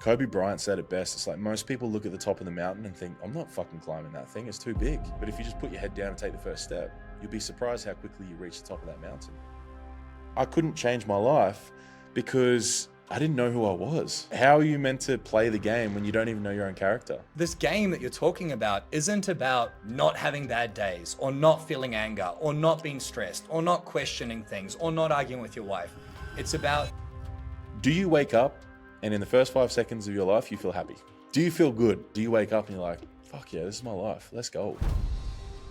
Kobe Bryant said it best. It's like most people look at the top of the mountain and think, I'm not fucking climbing that thing. It's too big. But if you just put your head down and take the first step, you'll be surprised how quickly you reach the top of that mountain. I couldn't change my life because I didn't know who I was. How are you meant to play the game when you don't even know your own character? This game that you're talking about isn't about not having bad days or not feeling anger or not being stressed or not questioning things or not arguing with your wife. It's about, Do you wake up and in the first 5 seconds of your life, you feel happy? Do you feel good? Do you wake up and you're like, fuck yeah, this is my life. Let's go.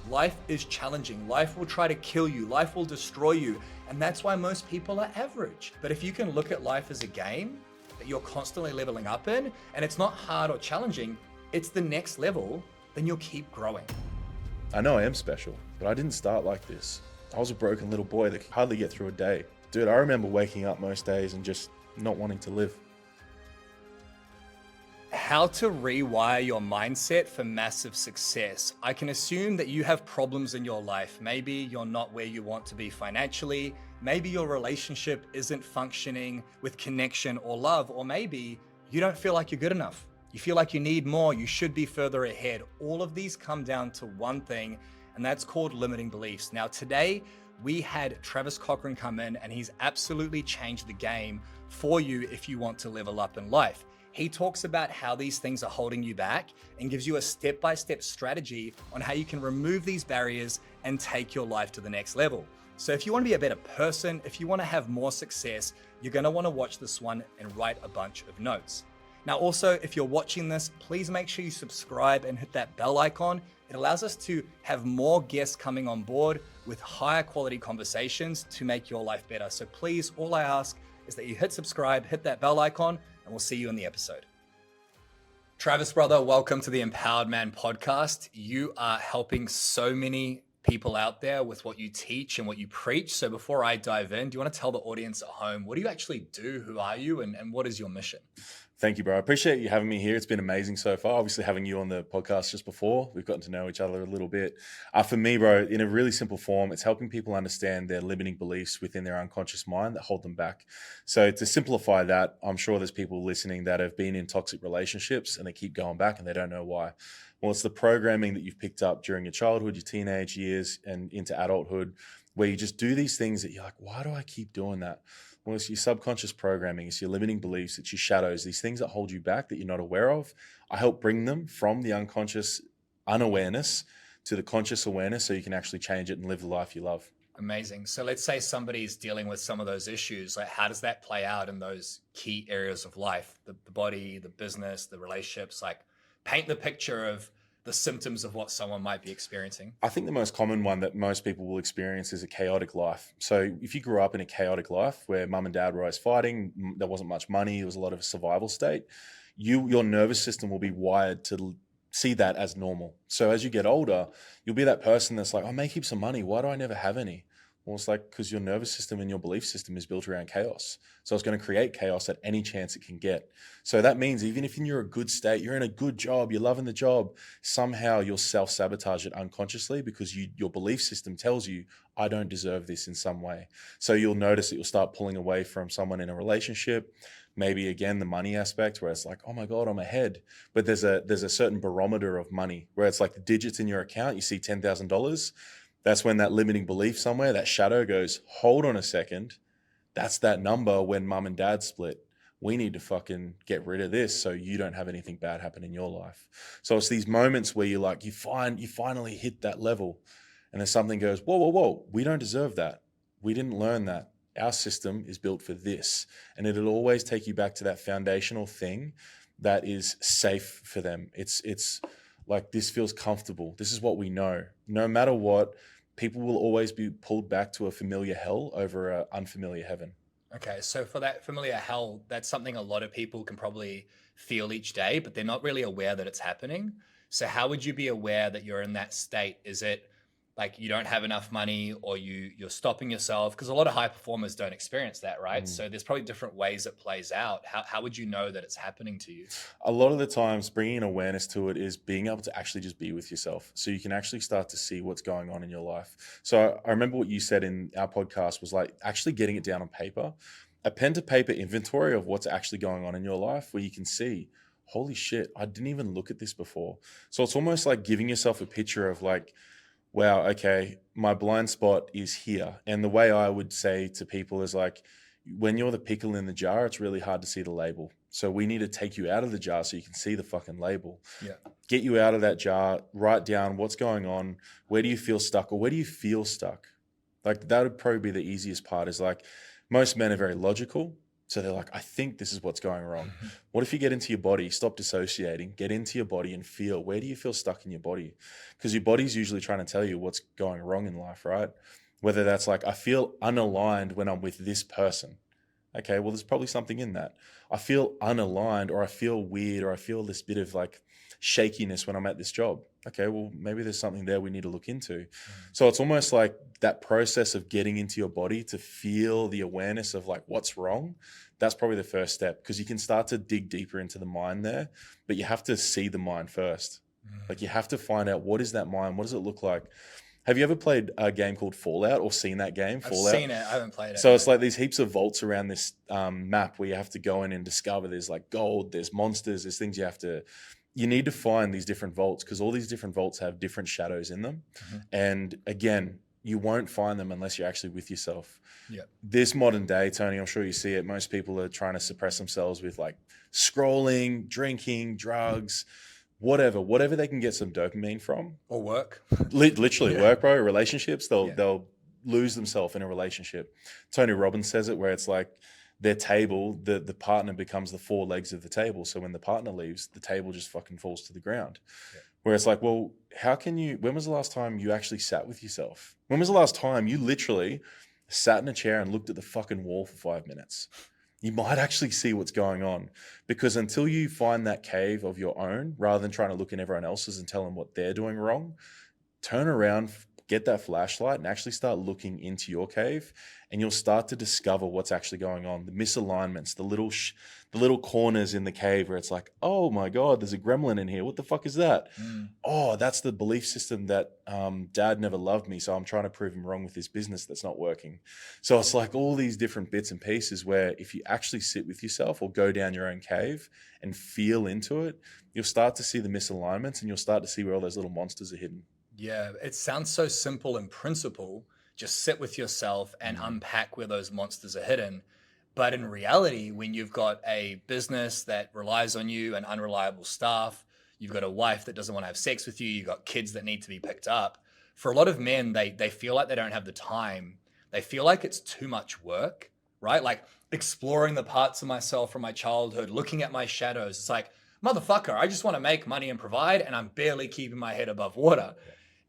life is challenging. Life will try to kill you. Life will destroy you. And that's why most people are average. But if you can look at life as a game that you're constantly leveling up in, and it's not hard or challenging, it's the next level, then you'll keep growing. I know I am special, but I didn't start like this. I was a broken little boy that could hardly get through a day. Dude, I remember waking up most days and just not wanting to live. How to rewire your mindset for massive success. I can assume that you have problems in your life. Maybe you're not where you want to be financially. Maybe your relationship isn't functioning with connection or love, or maybe you don't feel like you're good enough. You feel like you need more, you should be further ahead. All of these come down to one thing, and that's called limiting beliefs. Now, today, we had Travis Cochran come in, and he's absolutely changed the game for you if you want to level up in life. He talks about how these things are holding you back and gives you a step-by-step strategy on how you can remove these barriers and take your life to the next level. So if you want to be a better person, if you want to have more success, you're going to want to watch this one and write a bunch of notes. Now, also, if you're watching this, please make sure you subscribe and hit that bell icon. It allows us to have more guests coming on board with higher quality conversations to make your life better. So please, all I ask is that you hit subscribe, hit that bell icon, and we'll see you in the episode. Travis, brother, welcome to the Empowered Man podcast. You are helping so many people out there with what you teach and what you preach. So before I dive in, do you want to tell the audience at home, what do you actually do? Who are you? And what is your mission? Thank you, bro. I appreciate you having me here. It's been amazing so far. Obviously, having you on the podcast just before, we've gotten to know each other a little bit. For me, bro, in a really simple form, it's helping people understand their limiting beliefs within their unconscious mind that hold them back. So to simplify that, I'm sure there's people listening that have been in toxic relationships and they keep going back and they don't know why. Well, it's the programming that you've picked up during your childhood, your teenage years, and into adulthood, where you just do these things that you're like, why do I keep doing that? Well, it's your subconscious programming, it's your limiting beliefs, it's your shadows, these things that hold you back that you're not aware of. I help bring them from the unconscious unawareness to the conscious awareness so you can actually change it and live the life you love. Amazing. So let's say somebody's dealing with some of those issues. Like, how does that play out in those key areas of life? The body, the business, the relationships. Like, paint the picture of the symptoms of what someone might be experiencing. I think the most common one that most people will experience is a chaotic life. So if you grew up in a chaotic life where mum and dad were always fighting, there wasn't much money, there was a lot of a survival state, your nervous system will be wired to see that as normal. So as you get older, you'll be that person that's like, I make heaps of money. Why do I never have any? Well, it's like, because your nervous system and your belief system is built around chaos. So it's going to create chaos at any chance it can get. So that means even if you're in a good state, you're in a good job, you're loving the job, somehow you'll self-sabotage it unconsciously because your belief system tells you, I don't deserve this in some way. So you'll notice that you'll start pulling away from someone in a relationship. Maybe again, the money aspect where it's like, oh my God, I'm ahead. But there's a certain barometer of money where it's like the digits in your account, you see $10,000. That's when that limiting belief somewhere, that shadow goes, hold on a second. That's that number when mum and dad split. We need to fucking get rid of this so you don't have anything bad happen in your life. So it's these moments where you're like, you finally hit that level and then something goes, whoa. We don't deserve that. We didn't learn that. Our system is built for this. And it'll always take you back to that foundational thing that is safe for them. It's like, this feels comfortable. This is what we know. No matter what, people will always be pulled back to a familiar hell over an unfamiliar heaven. Okay, so for that familiar hell, that's something a lot of people can probably feel each day, but they're not really aware that it's happening. So how would you be aware that you're in that state? Is it like you don't have enough money or you're stopping yourself? Because a lot of high performers don't experience that, right? So there's probably different ways it plays out. How would you know that it's happening to you? A lot of the times bringing awareness to it is being able to actually just be with yourself. So you can actually start to see what's going on in your life. So I remember what you said in our podcast was like actually getting it down on paper. a pen to paper inventory of what's actually going on in your life where you can see, holy shit, I didn't even look at this before. So it's almost like giving yourself a picture of like, wow, okay, my blind spot is here. And the way I would say to people is like, when you're the pickle in the jar, it's really hard to see the label. So we need to take you out of the jar so you can see the fucking label. Yeah. Get you out of that jar, write down what's going on. Where do you feel stuck, or where do you feel stuck? Like that would probably be the easiest part. Is like most men are very logical. So they're like, I think this is what's going wrong. What if you get into your body, stop dissociating, get into your body and feel, where do you feel stuck in your body? Because your body's usually trying to tell you what's going wrong in life, right? Whether that's like, I feel unaligned when I'm with this person. Okay, well, there's probably something in that. I feel unaligned, or I feel weird, or I feel this bit of like shakiness when I'm at this job. Okay, well, maybe there's something there we need to look into. So it's almost like that process of getting into your body to feel the awareness of like what's wrong. That's probably the first step, because you can start to dig deeper into the mind there, but you have to see the mind first. Like you have to find out, what is that mind? What does it look like? Have you ever played a game called Fallout, or seen that game, Fallout? I've seen it. I haven't played it. So it's like these heaps of vaults around this map where you have to go in and discover. There's like gold, there's monsters, there's things you need to find these different vaults, because all these different vaults have different shadows in them. And again, you won't find them unless you're actually with yourself. Yeah. This modern day, Tony, I'm sure you see it. Most people are trying to suppress themselves with like scrolling, drinking, drugs, whatever they can get some dopamine from. Or work. Literally work, bro. Relationships, they'll lose themselves in a relationship. Tony Robbins says it, where it's like their table, the partner becomes the four legs of the table. So when the partner leaves, the table just fucking falls to the ground. Yeah. Where it's like, well, when was the last time you actually sat with yourself? When was the last time you literally sat in a chair and looked at the fucking wall for 5 minutes? You might actually see what's going on, because until you find that cave of your own, rather than trying to look in everyone else's and tell them what they're doing wrong, turn around, get that flashlight and actually start looking into your cave, and you'll start to discover what's actually going on. The misalignments, the little corners in the cave where it's like, oh my God, there's a gremlin in here. What the fuck is that? Oh, that's the belief system that dad never loved me, so I'm trying to prove him wrong with this business that's not working. So it's like all these different bits and pieces where if you actually sit with yourself or go down your own cave and feel into it, you'll start to see the misalignments, and you'll start to see where all those little monsters are hidden. Yeah, it sounds so simple in principle. Just sit with yourself and unpack where those monsters are hidden. But in reality, when you've got a business that relies on you and unreliable staff, you've got a wife that doesn't want to have sex with you, you've got kids that need to be picked up. For a lot of men, they feel like they don't have the time. They feel like it's too much work, right? Like exploring the parts of myself from my childhood, looking at my shadows. It's like, motherfucker, I just want to make money and provide, and I'm barely keeping my head above water.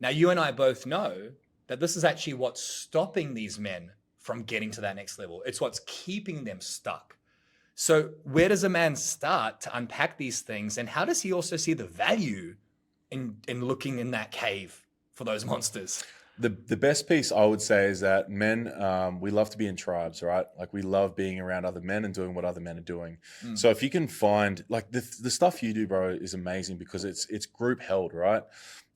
Now, you and I both know that this is actually what's stopping these men from getting to that next level. It's what's keeping them stuck. So where does a man start to unpack these things? And how does he also see the value in looking in that cave for those monsters? The best piece I would say is that men, we love to be in tribes, right? Like we love being around other men and doing what other men are doing. So if you can find, like the stuff you do, bro, is amazing because it's group held, right?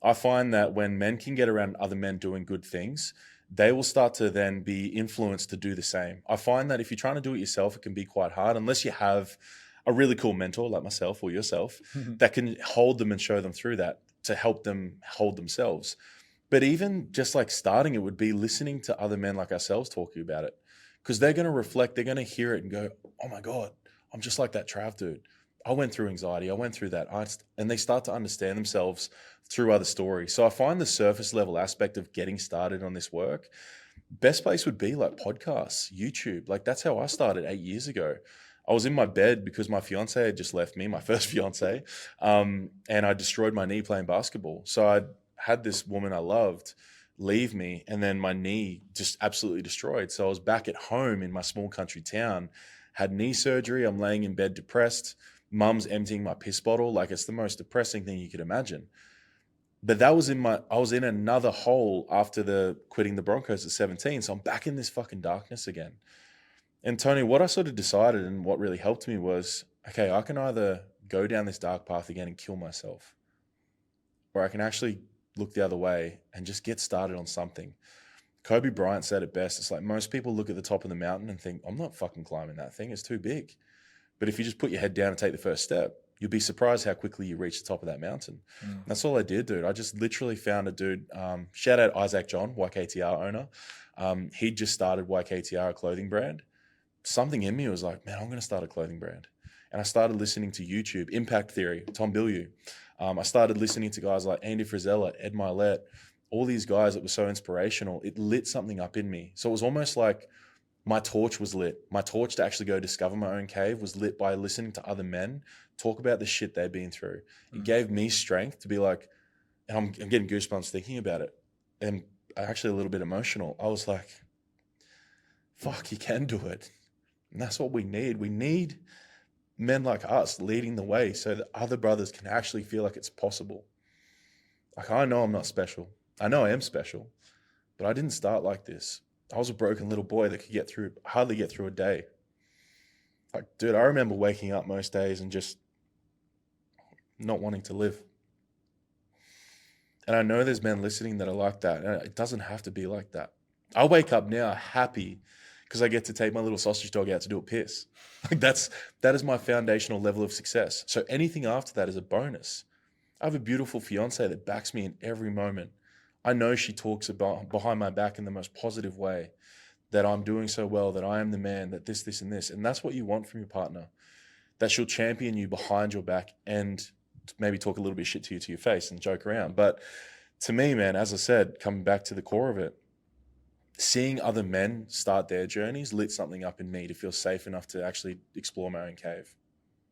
I find that when men can get around other men doing good things, they will start to then be influenced to do the same. I find that if you're trying to do it yourself, it can be quite hard unless you have a really cool mentor like myself or yourself that can hold them and show them through that to help them hold themselves. But even just like starting, it would be listening to other men like ourselves talking about it, because they're going to reflect, they're going to hear it and go, oh my God, I'm just like that Trav dude. I went through anxiety. I went through that. And they start to understand themselves through other stories. So I find the surface level aspect of getting started on this work, best place would be like podcasts, YouTube. Like that's how I started 8 years ago. I was in my bed because my fiance had just left me, my first fiance, and I destroyed my knee playing basketball. So I had this woman I loved leave me, and then my knee just absolutely destroyed. So I was back at home in my small country town, had knee surgery. I'm laying in bed depressed. Mum's emptying my piss bottle. Like it's the most depressing thing you could imagine. But I was in another hole after quitting the Broncos at 17. So I'm back in this fucking darkness again. And Tony, what I sort of decided and what really helped me was, okay, I can either go down this dark path again and kill myself, or I can actually look the other way and just get started on something. Kobe Bryant said it best. It's like most people look at the top of the mountain and think, I'm not fucking climbing that thing. It's too big. But if you just put your head down and take the first step, you'll be surprised how quickly you reach the top of that mountain. Mm. That's all I did, dude. I just literally found a dude. Shout out Isaac John, YKTR owner. He just started YKTR, a clothing brand. Something in me was like, man, I'm going to start a clothing brand. And I started listening to YouTube, Impact Theory, Tom Bilyeu. I started listening to guys like Andy Frisella, Ed Milet, all these guys that were so inspirational. It lit something up in me. So it was almost like my torch was lit. My torch to actually go discover my own cave was lit by listening to other men talk about the shit they've been through. It gave me strength to be like, and I'm getting goosebumps thinking about it. And actually a little bit emotional. I was like, fuck, you can do it. And that's what we need. We need men like us leading the way so that other brothers can actually feel like it's possible. Like, I know I'm not special. I know I am special, but I didn't start like this. I was a broken little boy that could hardly get through a day. Like, dude, I remember waking up most days and just not wanting to live. And I know there's men listening that are like that. And it doesn't have to be like that. I wake up now happy because I get to take my little sausage dog out to do a piss. Like that is my foundational level of success. So anything after that is a bonus. I have a beautiful fiance that backs me in every moment. I know she talks about behind my back in the most positive way, that I'm doing so well, that I am the man, that this, and this. And that's what you want from your partner, that she'll champion you behind your back and maybe talk a little bit of shit to you to your face and joke around. But to me, man, as I said, coming back to the core of it, seeing other men start their journeys lit something up in me to feel safe enough to actually explore my own cave.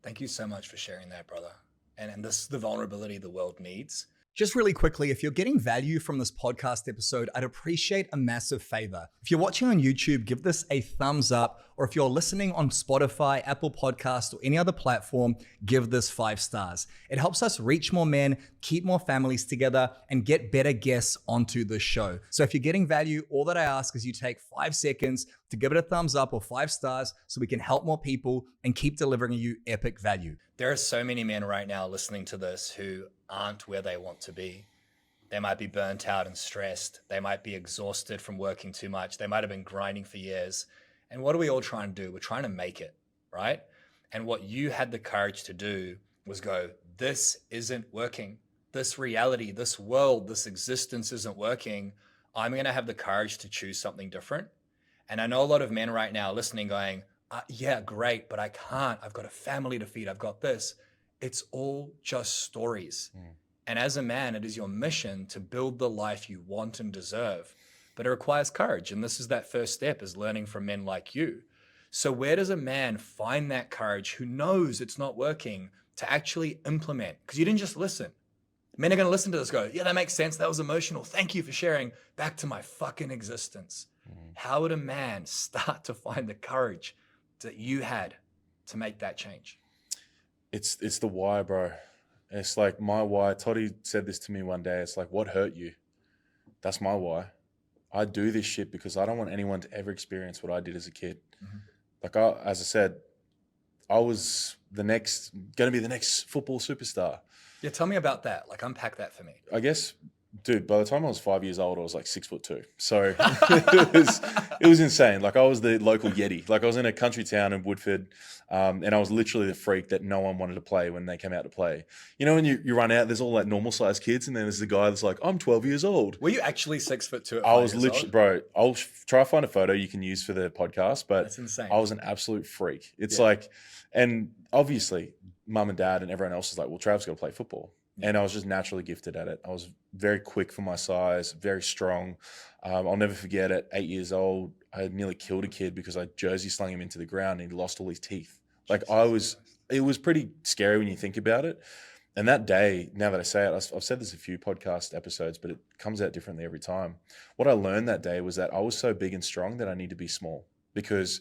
Thank you so much for sharing that, brother. And this is the vulnerability the world needs. Just really quickly, if you're getting value from this podcast episode, I'd appreciate a massive favor. If you're watching on YouTube, give this a thumbs up, or if you're listening on Spotify, Apple Podcasts, or any other platform, give this 5 stars. It helps us reach more men, keep more families together, and get better guests onto the show. So if you're getting value, all that I ask is you take 5 seconds to give it a thumbs up or 5 stars so we can help more people and keep delivering you epic value. There are so many men right now listening to this who aren't where they want to be. They might be burnt out and stressed. They might be exhausted from working too much. They might have been grinding for years. And what are we all trying to do? We're trying to make it, right? And what you had the courage to do was go, this isn't working. This reality, this world, this existence isn't working. I'm going to have the courage to choose something different. And I know a lot of men right now listening going, yeah, great, but I can't. I've got a family to feed. I've got this. It's all just stories. And as a man, it is your mission to build the life you want and deserve. But it requires courage. And this is that first step, is learning from men like you. So where does a man find that courage who knows it's not working to actually implement? Because you didn't just listen. Men are going to listen to this, go, yeah, that makes sense. That was emotional. Thank you for sharing. Back to my fucking existence. How would a man start to find the courage that you had to make that change? It's the why, bro. It's like my why. Toddy said this to me one day. It's like, what hurt you? That's my why. I do this shit because I don't want anyone to ever experience what I did as a kid. Like, as I said, I was going to be the next football superstar. Yeah, tell me about that. Like, unpack that for me. I guess, dude, by the time I was 5 years old, I was like 6'2". So it was insane. Like, I was the local Yeti. Like, I was in a country town in Woodford, and I was literally the freak that no one wanted to play when they came out to play. You know, when you run out, there's all like normal sized kids, and then there's the guy that's like, I'm 12 years old. Were you actually 6'2" at 5 I was years literally, old? bro, I'll try to find a photo you can use for the podcast, but That's insane. I was an absolute freak. It's like, and obviously mum and dad and everyone else is like, well, Trav's got to play football. And I was just naturally gifted at it. I was very quick for my size, very strong. I'll never forget it. 8 years old, I had nearly killed a kid because I jersey slung him into the ground and he lost all his teeth. Like, it was pretty scary when you think about it. And that day, now that I say it, I've said this a few podcast episodes, but it comes out differently every time. What I learned that day was that I was so big and strong that I need to be small, because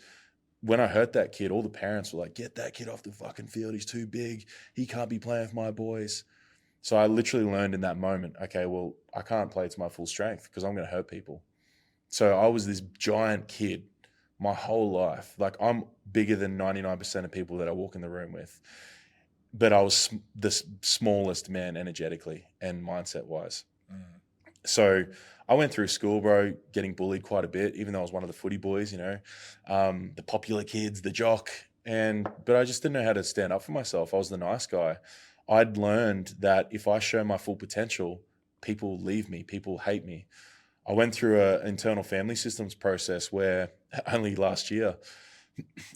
when I hurt that kid, all the parents were like, get that kid off the fucking field. He's too big. He can't be playing with my boys. So I literally learned in that moment, okay, well, I can't play to my full strength because I'm going to hurt people. So I was this giant kid my whole life. Like, I'm bigger than 99% of people that I walk in the room with. But I was the smallest man energetically and mindset-wise. So I went through school, bro, getting bullied quite a bit, even though I was one of the footy boys, the popular kids, the jock. But I just didn't know how to stand up for myself. I was the nice guy. I'd learned that if I show my full potential, people leave me, people hate me. I went through an internal family systems process where only last year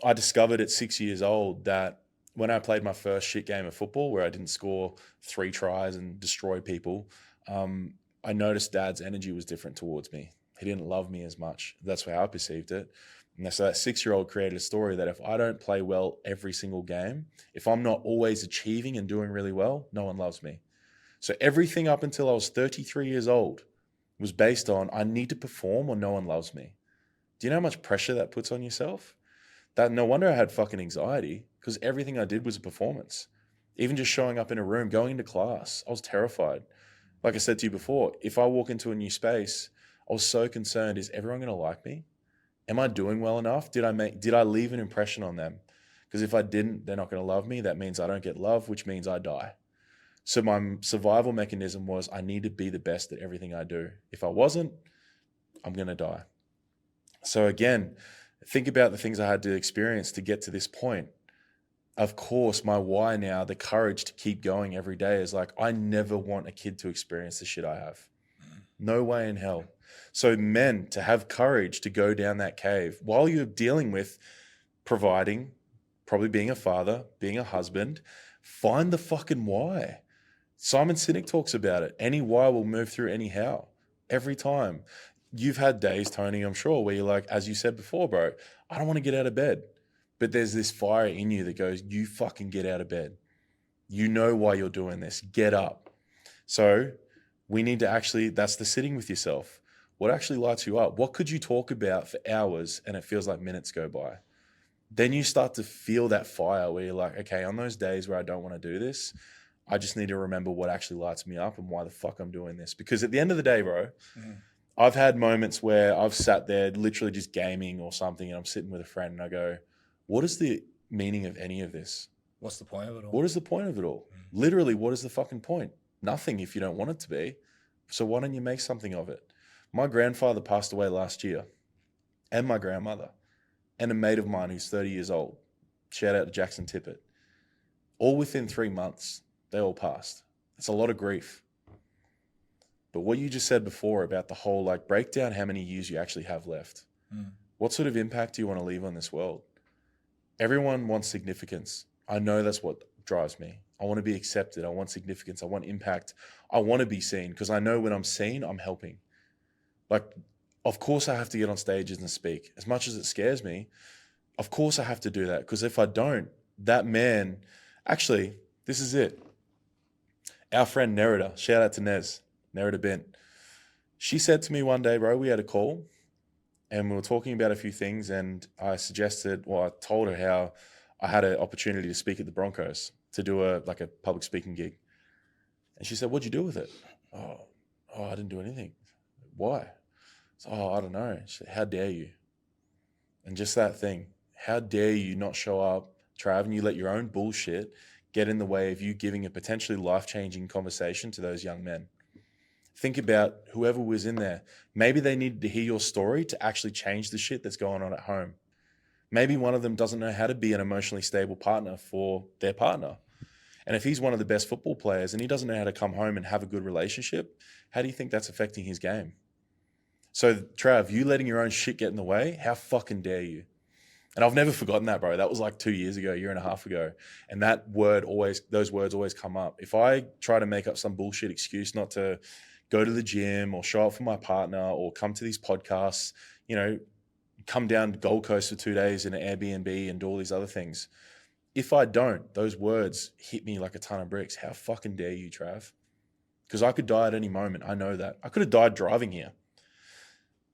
I discovered at 6 years old that when I played my first shit game of football, where I didn't score 3 tries and destroy people, I noticed Dad's energy was different towards me. He didn't love me as much. That's how I perceived it. And so that 6-year-old created a story that if I don't play well every single game, if I'm not always achieving and doing really well, no one loves me. So everything up until I was 33 years old was based on I need to perform or no one loves me. Do you know how much pressure that puts on yourself? That no wonder I had fucking anxiety, because everything I did was a performance. Even just showing up in a room, going into class, I was terrified. Like I said to you before, if I walk into a new space, I was so concerned, is everyone going to like me? Am I doing well enough? Did I leave an impression on them? Because if I didn't, they're not going to love me. That means I don't get love, which means I die. So my survival mechanism was I need to be the best at everything I do. If I wasn't, I'm going to die. So again, think about the things I had to experience to get to this point. Of course, my why now, the courage to keep going every day is like, I never want a kid to experience the shit I have. No way in hell. So men, to have courage to go down that cave while you're dealing with providing, probably being a father, being a husband, find the fucking why. Simon Sinek talks about it. Any why will move through any how. Every time. You've had days, Tony, I'm sure, where you're like, as you said before, bro, I don't want to get out of bed. But there's this fire in you that goes, you fucking get out of bed. You know why you're doing this. Get up. So we need to actually, that's the sitting with yourself. What actually lights you up? What could you talk about for hours and it feels like minutes go by? Then you start to feel that fire where you're like, okay, on those days where I don't want to do this, I just need to remember what actually lights me up and why the fuck I'm doing this. Because at the end of the day, bro, I've had moments where I've sat there literally just gaming or something and I'm sitting with a friend and I go, what is the meaning of any of this? What's the point of it all? What is the point of it all? Literally, what is the fucking point? Nothing if you don't want it to be. So why don't you make something of it? My grandfather passed away last year, and my grandmother, and a mate of mine who's 30 years old. Shout out to Jackson Tippett. All within 3 months, they all passed. It's a lot of grief. But what you just said before about the whole, like, break down how many years you actually have left. What sort of impact do you want to leave on this world? Everyone wants significance. I know that's what drives me. I want to be accepted. I want significance. I want impact. I want to be seen because I know when I'm seen, I'm helping. Like, of course I have to get on stages and speak. As much as it scares me, of course I have to do that because if I don't, that man, actually, this is it. Our friend Nerida, shout out to Nerida Bent. She said to me one day, bro, we had a call and we were talking about a few things and I told her how I had an opportunity to speak at the Broncos to do a public speaking gig. And she said, what'd you do with it? Oh, I didn't do anything. Why? I don't know. She said, how dare you? And just that thing, how dare you not show up, Trav, and you let your own bullshit get in the way of you giving a potentially life-changing conversation to those young men. Think about whoever was in there. Maybe they needed to hear your story to actually change the shit that's going on at home. Maybe one of them doesn't know how to be an emotionally stable partner for their partner. And if he's one of the best football players and he doesn't know how to come home and have a good relationship, how do you think that's affecting his game? So, Trav, you letting your own shit get in the way, how fucking dare you? And I've never forgotten that, bro. That was like 2 years ago, a year and a half ago. And those words always come up. If I try to make up some bullshit excuse not to go to the gym or show up for my partner or come to these podcasts, come down to Gold Coast for 2 days in an Airbnb and do all these other things. If I don't, those words hit me like a ton of bricks. How fucking dare you, Trav? Because I could die at any moment. I know that. I could have died driving here.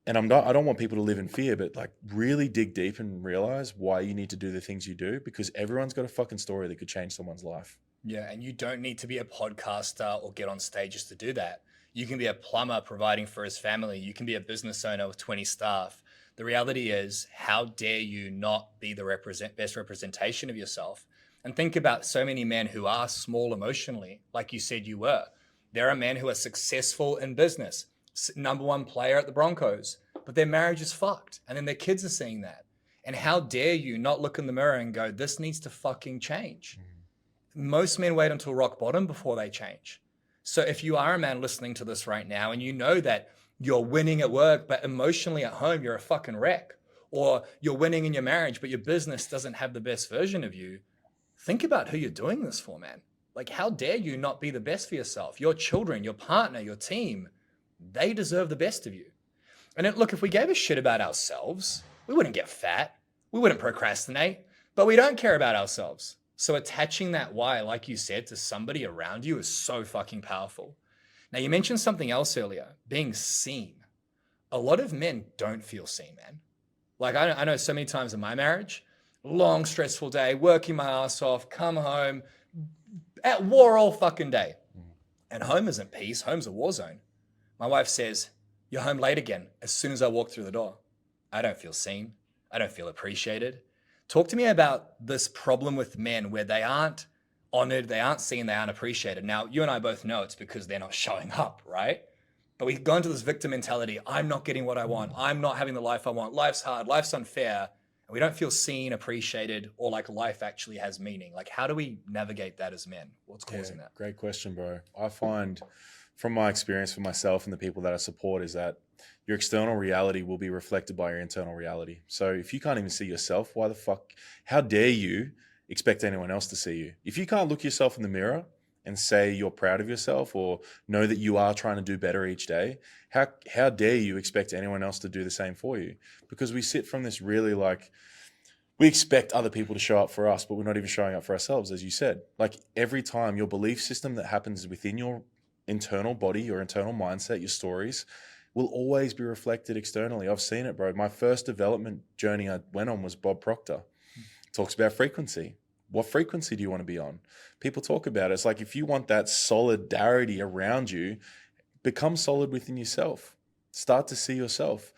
And I don't want people to live in fear, but like really dig deep and realize why you need to do the things you do because everyone's got a fucking story that could change someone's life. Yeah, and you don't need to be a podcaster or get on stages to do that. You can be a plumber providing for his family. You can be a business owner with 20 staff. The reality is, how dare you not be the best representation of yourself? And think about so many men who are small emotionally, like you said you were. There are men who are successful in business, number one player at the Broncos, but their marriage is fucked. And then their kids are seeing that. And how dare you not look in the mirror and go, this needs to fucking change. Most men wait until rock bottom before they change. So if you are a man listening to this right now and you know that you're winning at work, but emotionally at home, you're a fucking wreck, or you're winning in your marriage, but your business doesn't have the best version of you, think about who you're doing this for, man. Like, how dare you not be the best for yourself? Your children, your partner, your team, they deserve the best of you. And look, if we gave a shit about ourselves, we wouldn't get fat. We wouldn't procrastinate, but we don't care about ourselves. So attaching that why, like you said, to somebody around you is so fucking powerful. Now, you mentioned something else earlier, being seen. A lot of men don't feel seen, man. Like, I know so many times in my marriage, long, stressful day, working my ass off, come home, at war all fucking day. And home isn't peace, home's a war zone. My wife says, you're home late again as soon as I walk through the door. I don't feel seen. I don't feel appreciated. Talk to me about this problem with men where they aren't honored, they aren't seen, they aren't appreciated. Now, you and I both know it's because they're not showing up, right? But we go into this victim mentality. I'm not getting what I want. I'm not having the life I want. Life's hard. Life's unfair. And we don't feel seen, appreciated, or like life actually has meaning. Like, how do we navigate that as men? What's causing that? Great question, bro. I find from my experience for myself and the people that I support is that your external reality will be reflected by your internal reality. So if you can't even see yourself, why the fuck, how dare you expect anyone else to see you? If you can't look yourself in the mirror and say you're proud of yourself or know that you are trying to do better each day, how dare you expect anyone else to do the same for you? Because we sit from this really like, we expect other people to show up for us, but we're not even showing up for ourselves, as you said. Like every time your belief system that happens within your internal body, your internal mindset, your stories, will always be reflected externally. I've seen it, bro. My first development journey I went on was Bob Proctor. Talks about frequency. What frequency do you want to be on? People talk about it. It's like if you want that solidarity around you, become solid within yourself. Start to see yourself.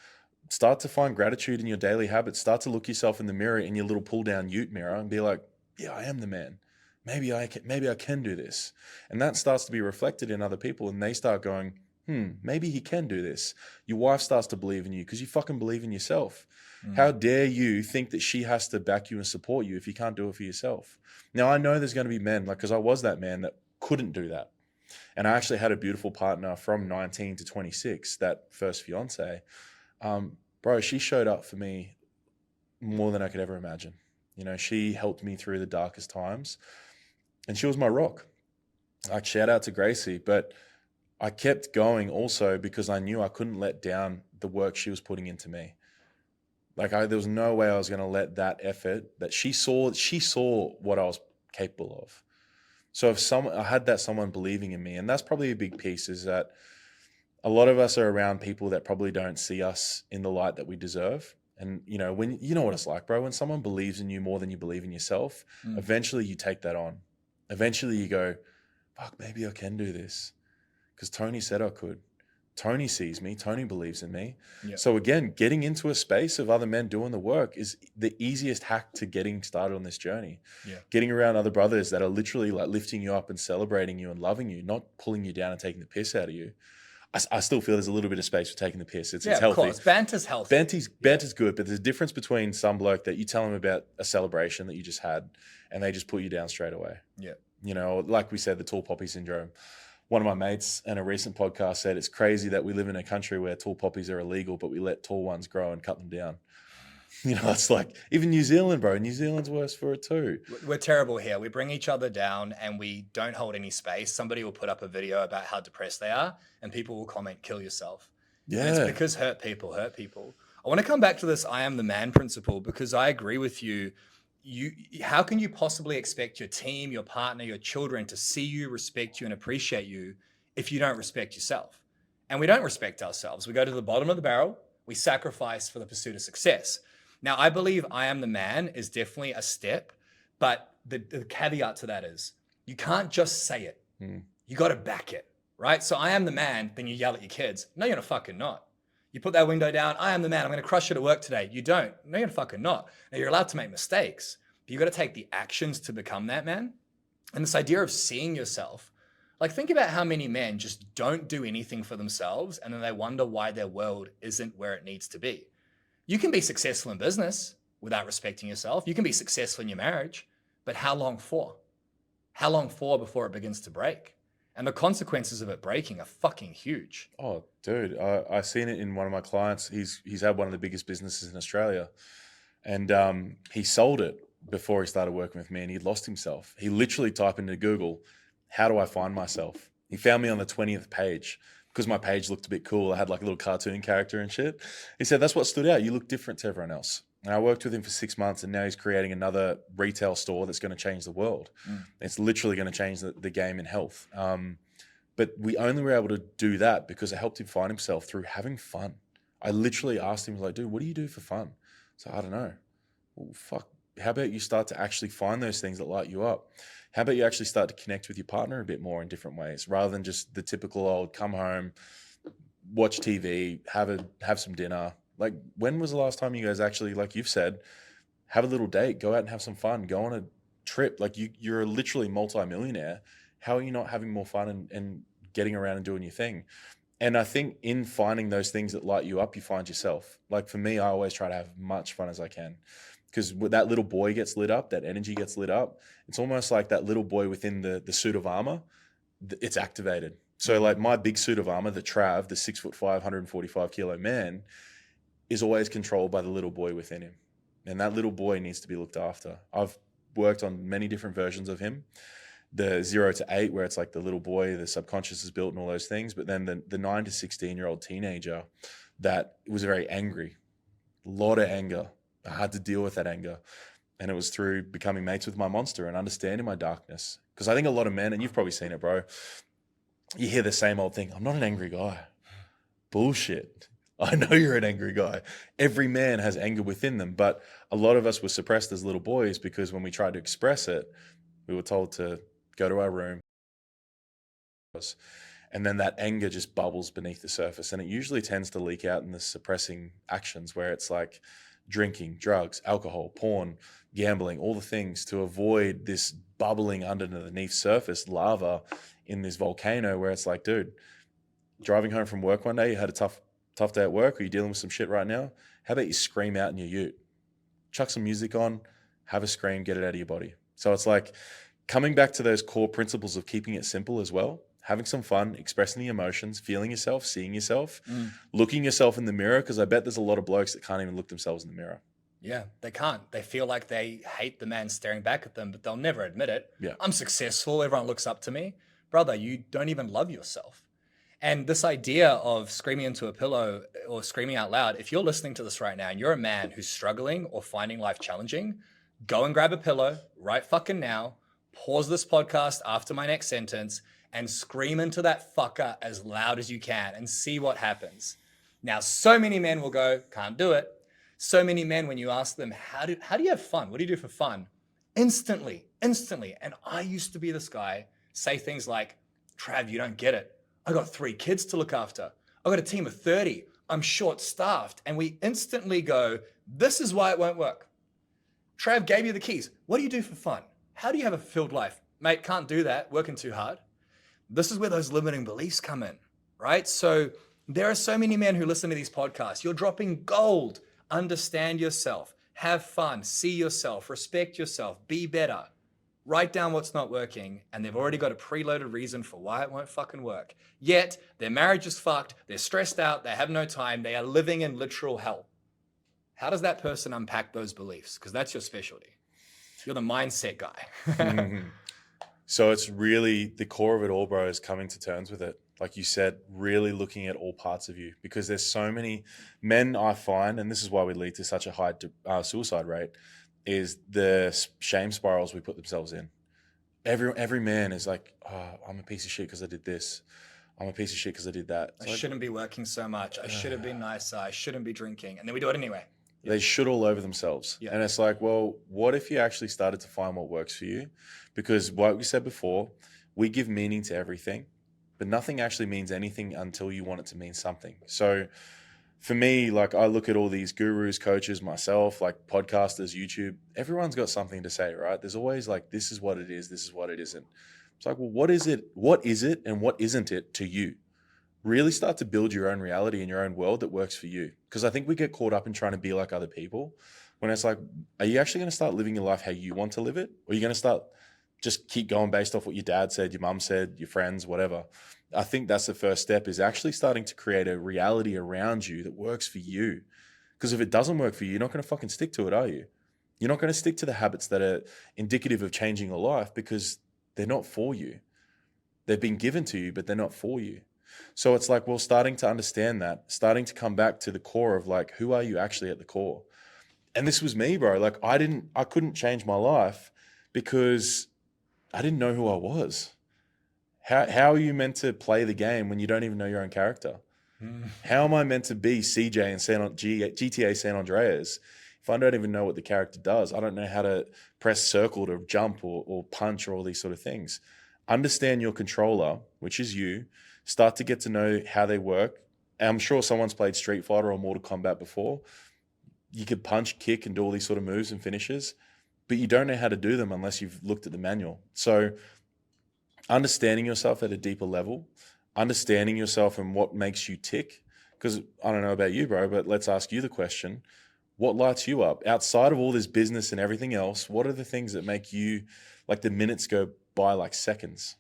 Start to find gratitude in your daily habits. Start to look yourself in the mirror, in your little pull down ute mirror, and be like, yeah, I am the man. Maybe I can do this. And that starts to be reflected in other people, and they start going, maybe he can do this. Your wife starts to believe in you because you fucking believe in yourself. How dare you think that she has to back you and support you if you can't do it for yourself? Now, I know there's going to be men, like, because I was that man that couldn't do that. And I actually had a beautiful partner from 19 to 26, that first fiance. Bro, she showed up for me more than I could ever imagine. You know, she helped me through the darkest times, and she was my rock. Like, shout out to Gracie, but I kept going also because I knew I couldn't let down the work she was putting into me. Like, there was no way I was going to let that effort that she saw what I was capable of. So if I had that someone believing in me, and that's probably a big piece, is that a lot of us are around people that probably don't see us in the light that we deserve. And you know, when you know what it's like, bro, when someone believes in you more than you believe in yourself, eventually you take that on. Eventually you go, fuck, maybe I can do this. Because Tony said I could. Tony sees me. Tony believes in me. Yep. So again, getting into a space of other men doing the work is the easiest hack to getting started on this journey. Yeah. Getting around other brothers that are literally like lifting you up and celebrating you and loving you, not pulling you down and taking the piss out of you. I still feel there's a little bit of space for taking the piss. It's healthy. Of course. Banter's healthy. Banter's good, but there's a difference between some bloke that you tell them about a celebration that you just had and they just put you down straight away. Yeah. You know, like we said, the tall poppy syndrome. One of my mates in a recent podcast said it's crazy that we live in a country where tall poppies are illegal, but we let tall ones grow and cut them down. You know, it's like even New Zealand, bro. New Zealand's worse for it too. We're terrible here. We bring each other down and we don't hold any space. Somebody will put up a video about how depressed they are and people will comment, kill yourself. Yeah. And it's because hurt people hurt people. I want to come back to this I am the man principle because I agree with you. How can you possibly expect your team, your partner, your children to see you, respect you, and appreciate you if you don't respect yourself? And we don't respect ourselves. We go to the bottom of the barrel. We sacrifice for the pursuit of success. Now, I believe I am the man is definitely a step, but the caveat to that is you can't just say it. You got to back it, right? So I am the man, then you yell at your kids. No, you're fucking not. You put that window down. I am the man. I'm going to crush it at work today. You don't. No, you're fucking not. Now, you're allowed to make mistakes, but you got to take the actions to become that man. And this idea of seeing yourself, Like, think about how many men just don't do anything for themselves and then they wonder why their world isn't where it needs to be. You can be successful in business without respecting yourself. You can be successful in your marriage, but how long for? How long for before it begins to break? And the consequences of it breaking are fucking huge. Oh, dude, I seen it in one of my clients. He's had one of the biggest businesses in Australia, and he sold it before he started working with me, and he'd lost himself. He literally typed into Google, "How do I find myself?" He found me on the 20th page because my page looked a bit cool. I had like a little cartoon character and shit. He said, "That's what stood out. You look different to everyone else." And I worked with him for 6 months, and now he's creating another retail store that's going to change the world. It's literally going to change the game in health. But we only were able to do that because it helped him find himself through having fun. I literally asked him, like, "Dude, what do you do for fun?" So I don't know. Well, fuck. How about you start to actually find those things that light you up? How about you actually start to connect with your partner a bit more in different ways, rather than just the typical old come home, watch TV, have some dinner. Like, when was the last time you guys actually, like you've said, have a little date, go out and have some fun, go on a trip? Like, you're literally multi-millionaire. How are you not having more fun and getting around and doing your thing? And I think in finding those things that light you up, you find yourself. Like, for me, I always try to have much fun as I can, because when that little boy gets lit up, that energy gets lit up. It's almost like that little boy within the suit of armor, it's activated. So like my big suit of armor, the Trav, the 6'5", 145 kilo man, is always controlled by the little boy within him. And that little boy needs to be looked after. I've worked on many different versions of him. The 0 to 8, where it's like the little boy, the subconscious is built and all those things. But then the 9 to 16-year-old teenager that was very angry, a lot of anger. I had to deal with that anger. And it was through becoming mates with my monster and understanding my darkness. Because I think a lot of men, and you've probably seen it, bro, you hear the same old thing. "I'm not an angry guy." Bullshit. I know you're an angry guy. Every man has anger within them, but a lot of us were suppressed as little boys because when we tried to express it, we were told to go to our room. And then that anger just bubbles beneath the surface. And it usually tends to leak out in the suppressing actions, where it's like drinking, drugs, alcohol, porn, gambling, all the things to avoid this bubbling underneath surface lava in this volcano, where it's like, dude, driving home from work one day, you had a tough day at work, or you're dealing with some shit right now. How about you scream out in your ute? Chuck some music on, have a scream, get it out of your body. So it's like coming back to those core principles of keeping it simple as well, having some fun, expressing the emotions, feeling yourself, seeing yourself, looking yourself in the mirror, because I bet there's a lot of blokes that can't even look themselves in the mirror. Yeah, they can't. They feel like they hate the man staring back at them, but they'll never admit it. Yeah. I'm successful. Everyone looks up to me. Brother, you don't even love yourself. And this idea of screaming into a pillow or screaming out loud, if you're listening to this right now and you're a man who's struggling or finding life challenging, go and grab a pillow right fucking now, pause this podcast after my next sentence, and scream into that fucker as loud as you can and see what happens. Now, so many men will go, "Can't do it." So many men, when you ask them, how do you have fun? What do you do for fun? Instantly. And I used to be this guy, say things like, "Trav, you don't get it. I got 3 kids to look after. I got a team of 30. I'm short-staffed." And we instantly go, this is why it won't work. Trav gave you the keys. What do you do for fun? How do you have a fulfilled life? Mate, can't do that. Working too hard. This is where those limiting beliefs come in, right? So there are so many men who listen to these podcasts. You're dropping gold. Understand yourself. Have fun. See yourself. Respect yourself. Be better. Write down what's not working, and they've already got a preloaded reason for why it won't fucking work. Yet, their marriage is fucked, they're stressed out, they have no time, they are living in literal hell. How does that person unpack those beliefs? Because that's your specialty. You're the mindset guy. So it's really the core of it all, bro, is coming to terms with it. Like you said, really looking at all parts of you, because there's so many men I find, and this is why we lead to such a high suicide rate, is the shame spirals we put themselves in. Every man is like, "Oh, I'm a piece of shit because I did this. I'm a piece of shit because I did that. I shouldn't be working so much. I should have been nicer. I shouldn't be drinking." And then we do it anyway. They should all over themselves. Yeah. And it's like, well, what if you actually started to find what works for you? Because what we said before, we give meaning to everything, but nothing actually means anything until you want it to mean something. So for me, like, I look at all these gurus, coaches, myself, like podcasters, YouTube, everyone's got something to say, right? There's always like, this is what it is, this is what it isn't. It's like, well, what is it? What is it and what isn't it to you? Really start to build your own reality in your own world that works for you. Because I think we get caught up in trying to be like other people when it's like, are you actually going to start living your life how you want to live it? Or are you going to start just keep going based off what your dad said, your mum said, your friends, whatever? I think that's the first step, is actually starting to create a reality around you that works for you. Because if it doesn't work for you, you're not going to fucking stick to it, are you? You're not going to stick to the habits that are indicative of changing your life because they're not for you. They've been given to you, but they're not for you. So it's like, well, starting to understand that, starting to come back to the core of like, who are you actually at the core? And this was me, bro. Like I couldn't change my life because I didn't know who I was. How are you meant to play the game when you don't even know your own character? How am I meant to be CJ in GTA San Andreas if I don't even know what the character does? I don't know how to press circle to jump or punch or all these sort of things. Understand your controller, which is you. Start to get to know how they work. And I'm sure someone's played Street Fighter or Mortal Kombat before. You could punch, kick, and do all these sort of moves and finishes, but you don't know how to do them unless you've looked at the manual. So understanding yourself at a deeper level, understanding yourself and what makes you tick. Because I don't know about you, bro, but let's ask you the question. What lights you up? Outside of all this business and everything else, what are the things that make you, like, the minutes go by like seconds?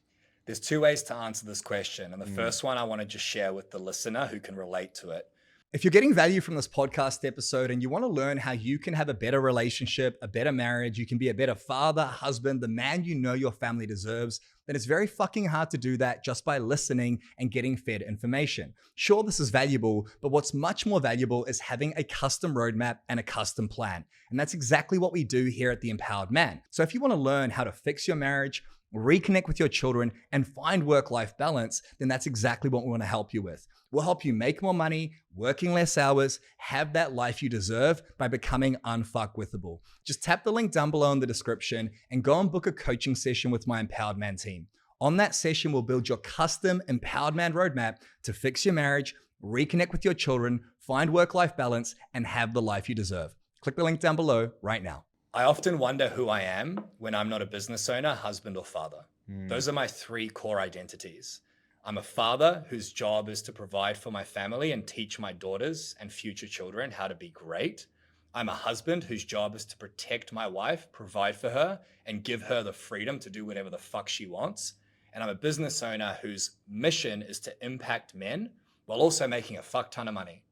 There's two ways to answer this question. And the first one I want to just share with the listener who can relate to it. If you're getting value from this podcast episode and you want to learn how you can have a better relationship, a better marriage, you can be a better father, husband, the man you know your family deserves, then it's very fucking hard to do that just by listening and getting fed information. Sure, this is valuable, but what's much more valuable is having a custom roadmap and a custom plan. And that's exactly what we do here at The Empowered Man. So if you want to learn how to fix your marriage, reconnect with your children, and find work-life balance, then that's exactly what we want to help you with. We'll help you make more money, working less hours, have that life you deserve by becoming unfuckwithable. Just tap the link down below in the description and go and book a coaching session with my Empowered Man team. On that session, we'll build your custom Empowered Man roadmap to fix your marriage, reconnect with your children, find work-life balance, and have the life you deserve. Click the link down below right now. I often wonder who I am when I'm not a business owner, husband, or father. Those are my three core identities. I'm a father whose job is to provide for my family and teach my daughters and future children how to be great. I'm a husband whose job is to protect my wife, provide for her, and give her the freedom to do whatever the fuck she wants. And I'm a business owner whose mission is to impact men while also making a fuck ton of money.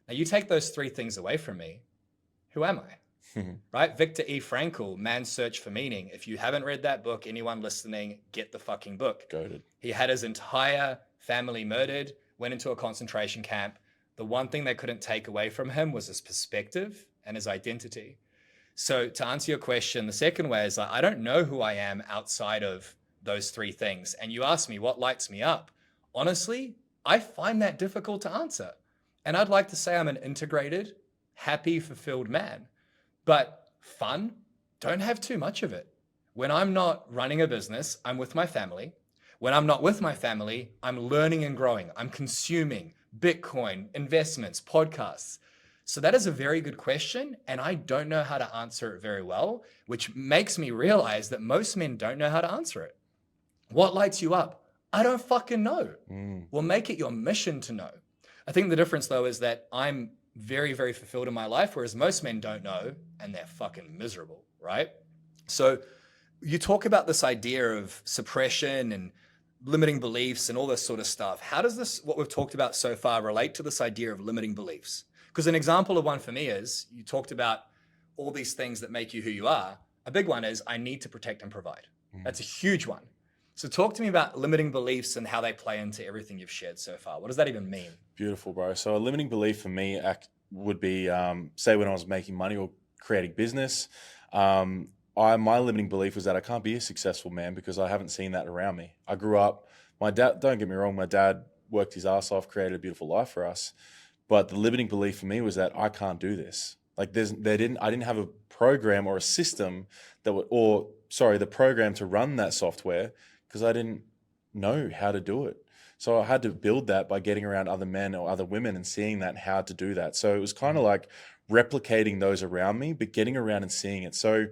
Now, you take those three things away from me, who am I? Right? Viktor E. Frankl, Man's Search for Meaning. If you haven't read that book, anyone listening, get the fucking book. Goated. He had his entire family murdered, went into a concentration camp. The one thing they couldn't take away from him was his perspective and his identity. So to answer your question, the second way is I don't know who I am outside of those three things. And you ask me what lights me up. Honestly, I find that difficult to answer. And I'd like to say I'm an integrated, happy, fulfilled man. But fun, don't have too much of it. When I'm not running a business, I'm with my family. When I'm not with my family, I'm learning and growing. I'm consuming Bitcoin, investments, podcasts. So that is a very good question. And I don't know how to answer it very well, which makes me realize that most men don't know how to answer it. What lights you up? I don't fucking know. Well, make it your mission to know. I think the difference though is that I'm very, very fulfilled in my life, whereas most men don't know and they're fucking miserable, right? So you talk about this idea of suppression and limiting beliefs and all this sort of stuff. How does this, what we've talked about so far, relate to this idea of limiting beliefs? Because an example of one for me is you talked about all these things that make you who you are. A big one is I need to protect and provide. That's a huge one. So talk to me about limiting beliefs and how they play into everything you've shared so far. What does that even mean? Beautiful, bro. So a limiting belief for me would be, say when I was making money or creating business, my limiting belief was that I can't be a successful man because I haven't seen that around me. I grew up, my dad, don't get me wrong, my dad worked his ass off, created a beautiful life for us. But the limiting belief for me was that I can't do this. Like I didn't have a program or a system the program to run that software because I didn't know how to do it. So I had to build that by getting around other men or other women and seeing that how to do that. So it was kind of like replicating those around me, but getting around and seeing it. So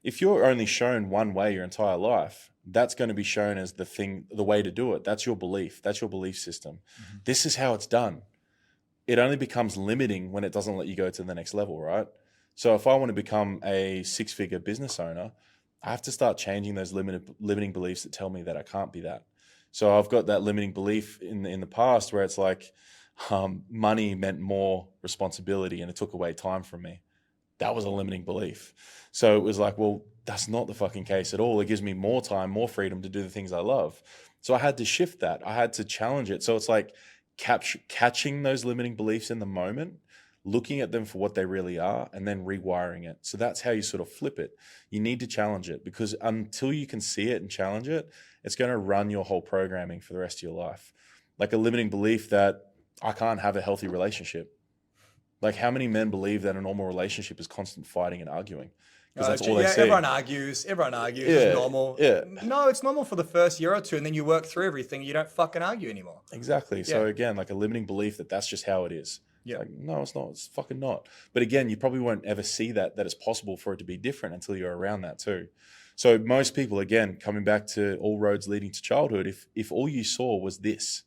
If you're only shown one way your entire life, that's going to be shown as the way to do it. That's your belief. That's your belief system. Mm-hmm. This is how it's done. It only becomes limiting when it doesn't let you go to the next level, right? So if I want to become a 6-figure business owner, I have to start changing those limiting beliefs that tell me that I can't be that. So I've got that limiting belief in the past where it's like money meant more responsibility and it took away time from me. That was a limiting belief. So it was like, well, that's not the fucking case at all. It gives me more time, more freedom to do the things I love. So I had to shift that. I had to challenge it. So it's like catching those limiting beliefs in the moment, looking at them for what they really are, and then rewiring it. So that's how you sort of flip it. You need to challenge it, because until you can see it and challenge it, it's going to run your whole programming for the rest of your life. Like a limiting belief that I can't have a healthy relationship. Like, how many men believe that a normal relationship is constant fighting and arguing? Because that's all they see. Everyone argues. Yeah, It's normal. yeah. No, it's normal for the first year or two, and then you work through everything. You don't fucking argue anymore. Exactly. So Yeah. again, like a limiting belief that that's just how it is. Yeah. Like, no, it's not. It's fucking not. But again, you probably won't ever see that it's possible for it to be different until you're around that too. So most people, again, coming back to all roads leading to childhood, if all you saw was this,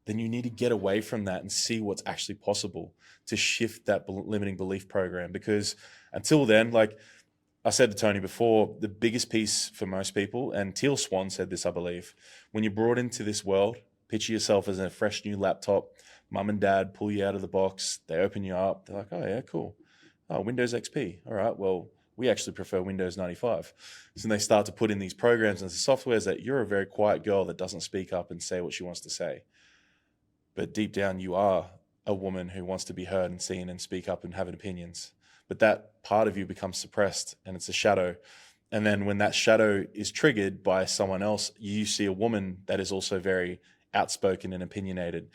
then you need to get away from that and see what's actually possible to shift that limiting belief program. Because until then, like I said to Tony before, the biggest piece for most people, and Teal Swan said this, I believe, when you're brought into this world, picture yourself as a fresh new laptop, mum and dad pull you out of the box, they open you up, they're like, oh yeah, cool. Oh, Windows XP. All right, well, we actually prefer Windows 95. So they start to put in these programs and the softwares that you're a very quiet girl that doesn't speak up and say what she wants to say. But deep down, you are a woman who wants to be heard and seen and speak up and have opinions. But that part of you becomes suppressed and it's a shadow. And then when that shadow is triggered by someone else, you see a woman that is also very outspoken and opinionated.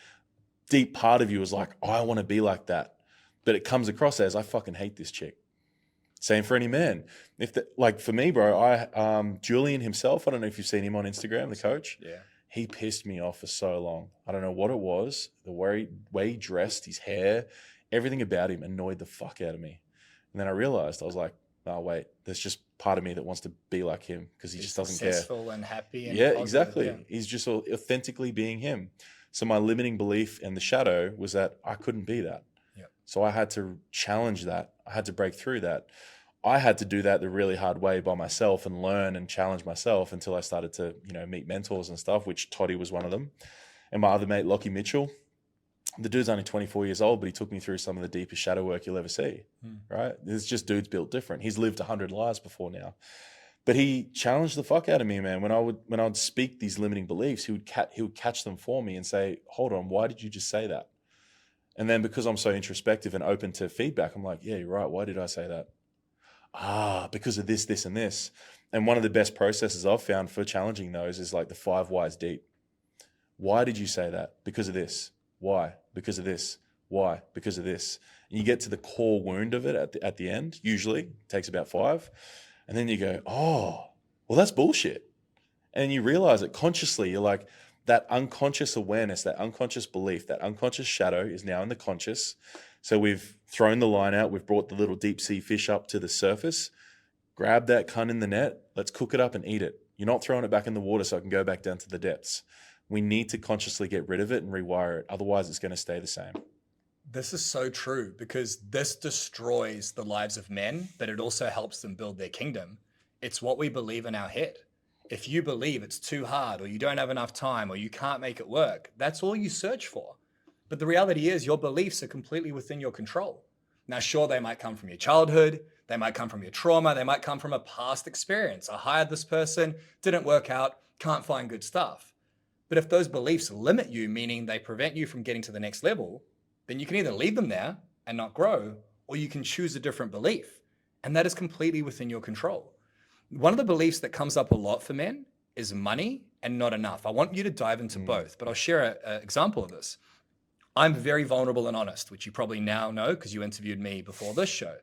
Deep part of you is like, oh, I want to be like that. But it comes across as, I fucking hate this chick. Same for any man. Like for me, bro, Julian himself, I don't know if you've seen him on Instagram, the coach. Yeah. He pissed me off for so long. I don't know what it was. The way he dressed, his hair, everything about him annoyed the fuck out of me. And then I realized, I was like, oh, wait, there's just part of me that wants to be like him because he just doesn't care. Successful and happy. And yeah, positive, exactly. Yeah. He's just authentically being him. So my limiting belief in the shadow was that I couldn't be that. Yeah. So I had to challenge that. I had to break through that. I had to do that the really hard way by myself and learn and challenge myself until I started to, meet mentors and stuff, which Toddy was one of them. And my other mate, Lockie Mitchell, the dude's only 24 years old, but he took me through some of the deepest shadow work you'll ever see, right? There's just dudes built different. He's lived 100 lives before now. But he challenged the fuck out of me, man. When I would speak these limiting beliefs, he would catch them for me and say, hold on, why did you just say that? And then because I'm so introspective and open to feedback, I'm like, yeah, you're right. Why did I say that? Because of this, this, and this. And one of the best processes I've found for challenging those is like the 5 whys deep. Why did you say that? Because of this. Why? Because of this. Why? Because of this. And you get to the core wound of it at the end, usually. It takes about 5. And then you go, oh, well, that's bullshit. And you realize it consciously. You're like, that unconscious awareness, that unconscious belief, that unconscious shadow is now in the conscious. So we've thrown the line out. We've brought the little deep sea fish up to the surface. Grab that cunt in the net. Let's cook it up and eat it. You're not throwing it back in the water so it can go back down to the depths. We need to consciously get rid of it and rewire it. Otherwise, it's going to stay the same. This is so true because this destroys the lives of men, but it also helps them build their kingdom. It's what we believe in our head. If you believe it's too hard or you don't have enough time or you can't make it work, that's all you search for. But the reality is your beliefs are completely within your control. Now, sure, they might come from your childhood. They might come from your trauma. They might come from a past experience. I hired this person, didn't work out, can't find good stuff. But if those beliefs limit you, meaning they prevent you from getting to the next level, then you can either leave them there and not grow, or you can choose a different belief. And that is completely within your control. One of the beliefs that comes up a lot for men is money and not enough. I want you to dive into both, but I'll share an example of this. I'm very vulnerable and honest, which you probably now know because you interviewed me before this show.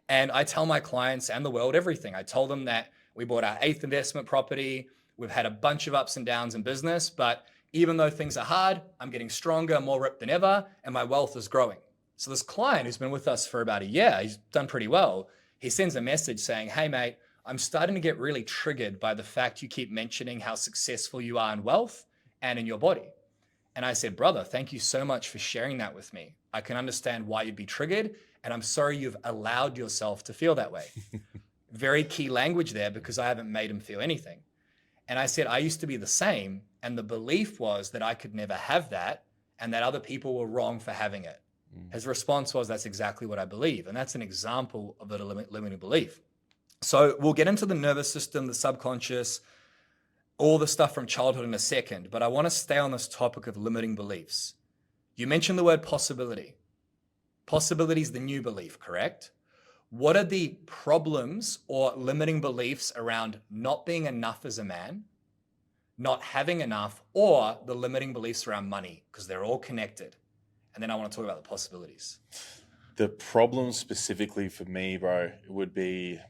And I tell my clients and the world everything. I told them that we bought our 8th investment property. We've had a bunch of ups and downs in business, but even though things are hard, I'm getting stronger, more ripped than ever, and my wealth is growing. So this client who's been with us for about a year, he's done pretty well. He sends a message saying, hey mate, I'm starting to get really triggered by the fact you keep mentioning how successful you are in wealth and in your body. And I said, brother, thank you so much for sharing that with me. I can understand why you'd be triggered. And I'm sorry you've allowed yourself to feel that way. Very key language there because I haven't made him feel anything. And I said, I used to be the same. And the belief was that I could never have that and that other people were wrong for having it. His response was, that's exactly what I believe. And that's an example of a limiting belief. So we'll get into the nervous system, the subconscious, all the stuff from childhood in a second, but I want to stay on this topic of limiting beliefs. You mentioned the word possibility. Possibility is the new belief, correct? What are the problems or limiting beliefs around not being enough as a man, not having enough, or the limiting beliefs around money? Because they're all connected. And then I want to talk about the possibilities. The problem specifically for me, bro, would be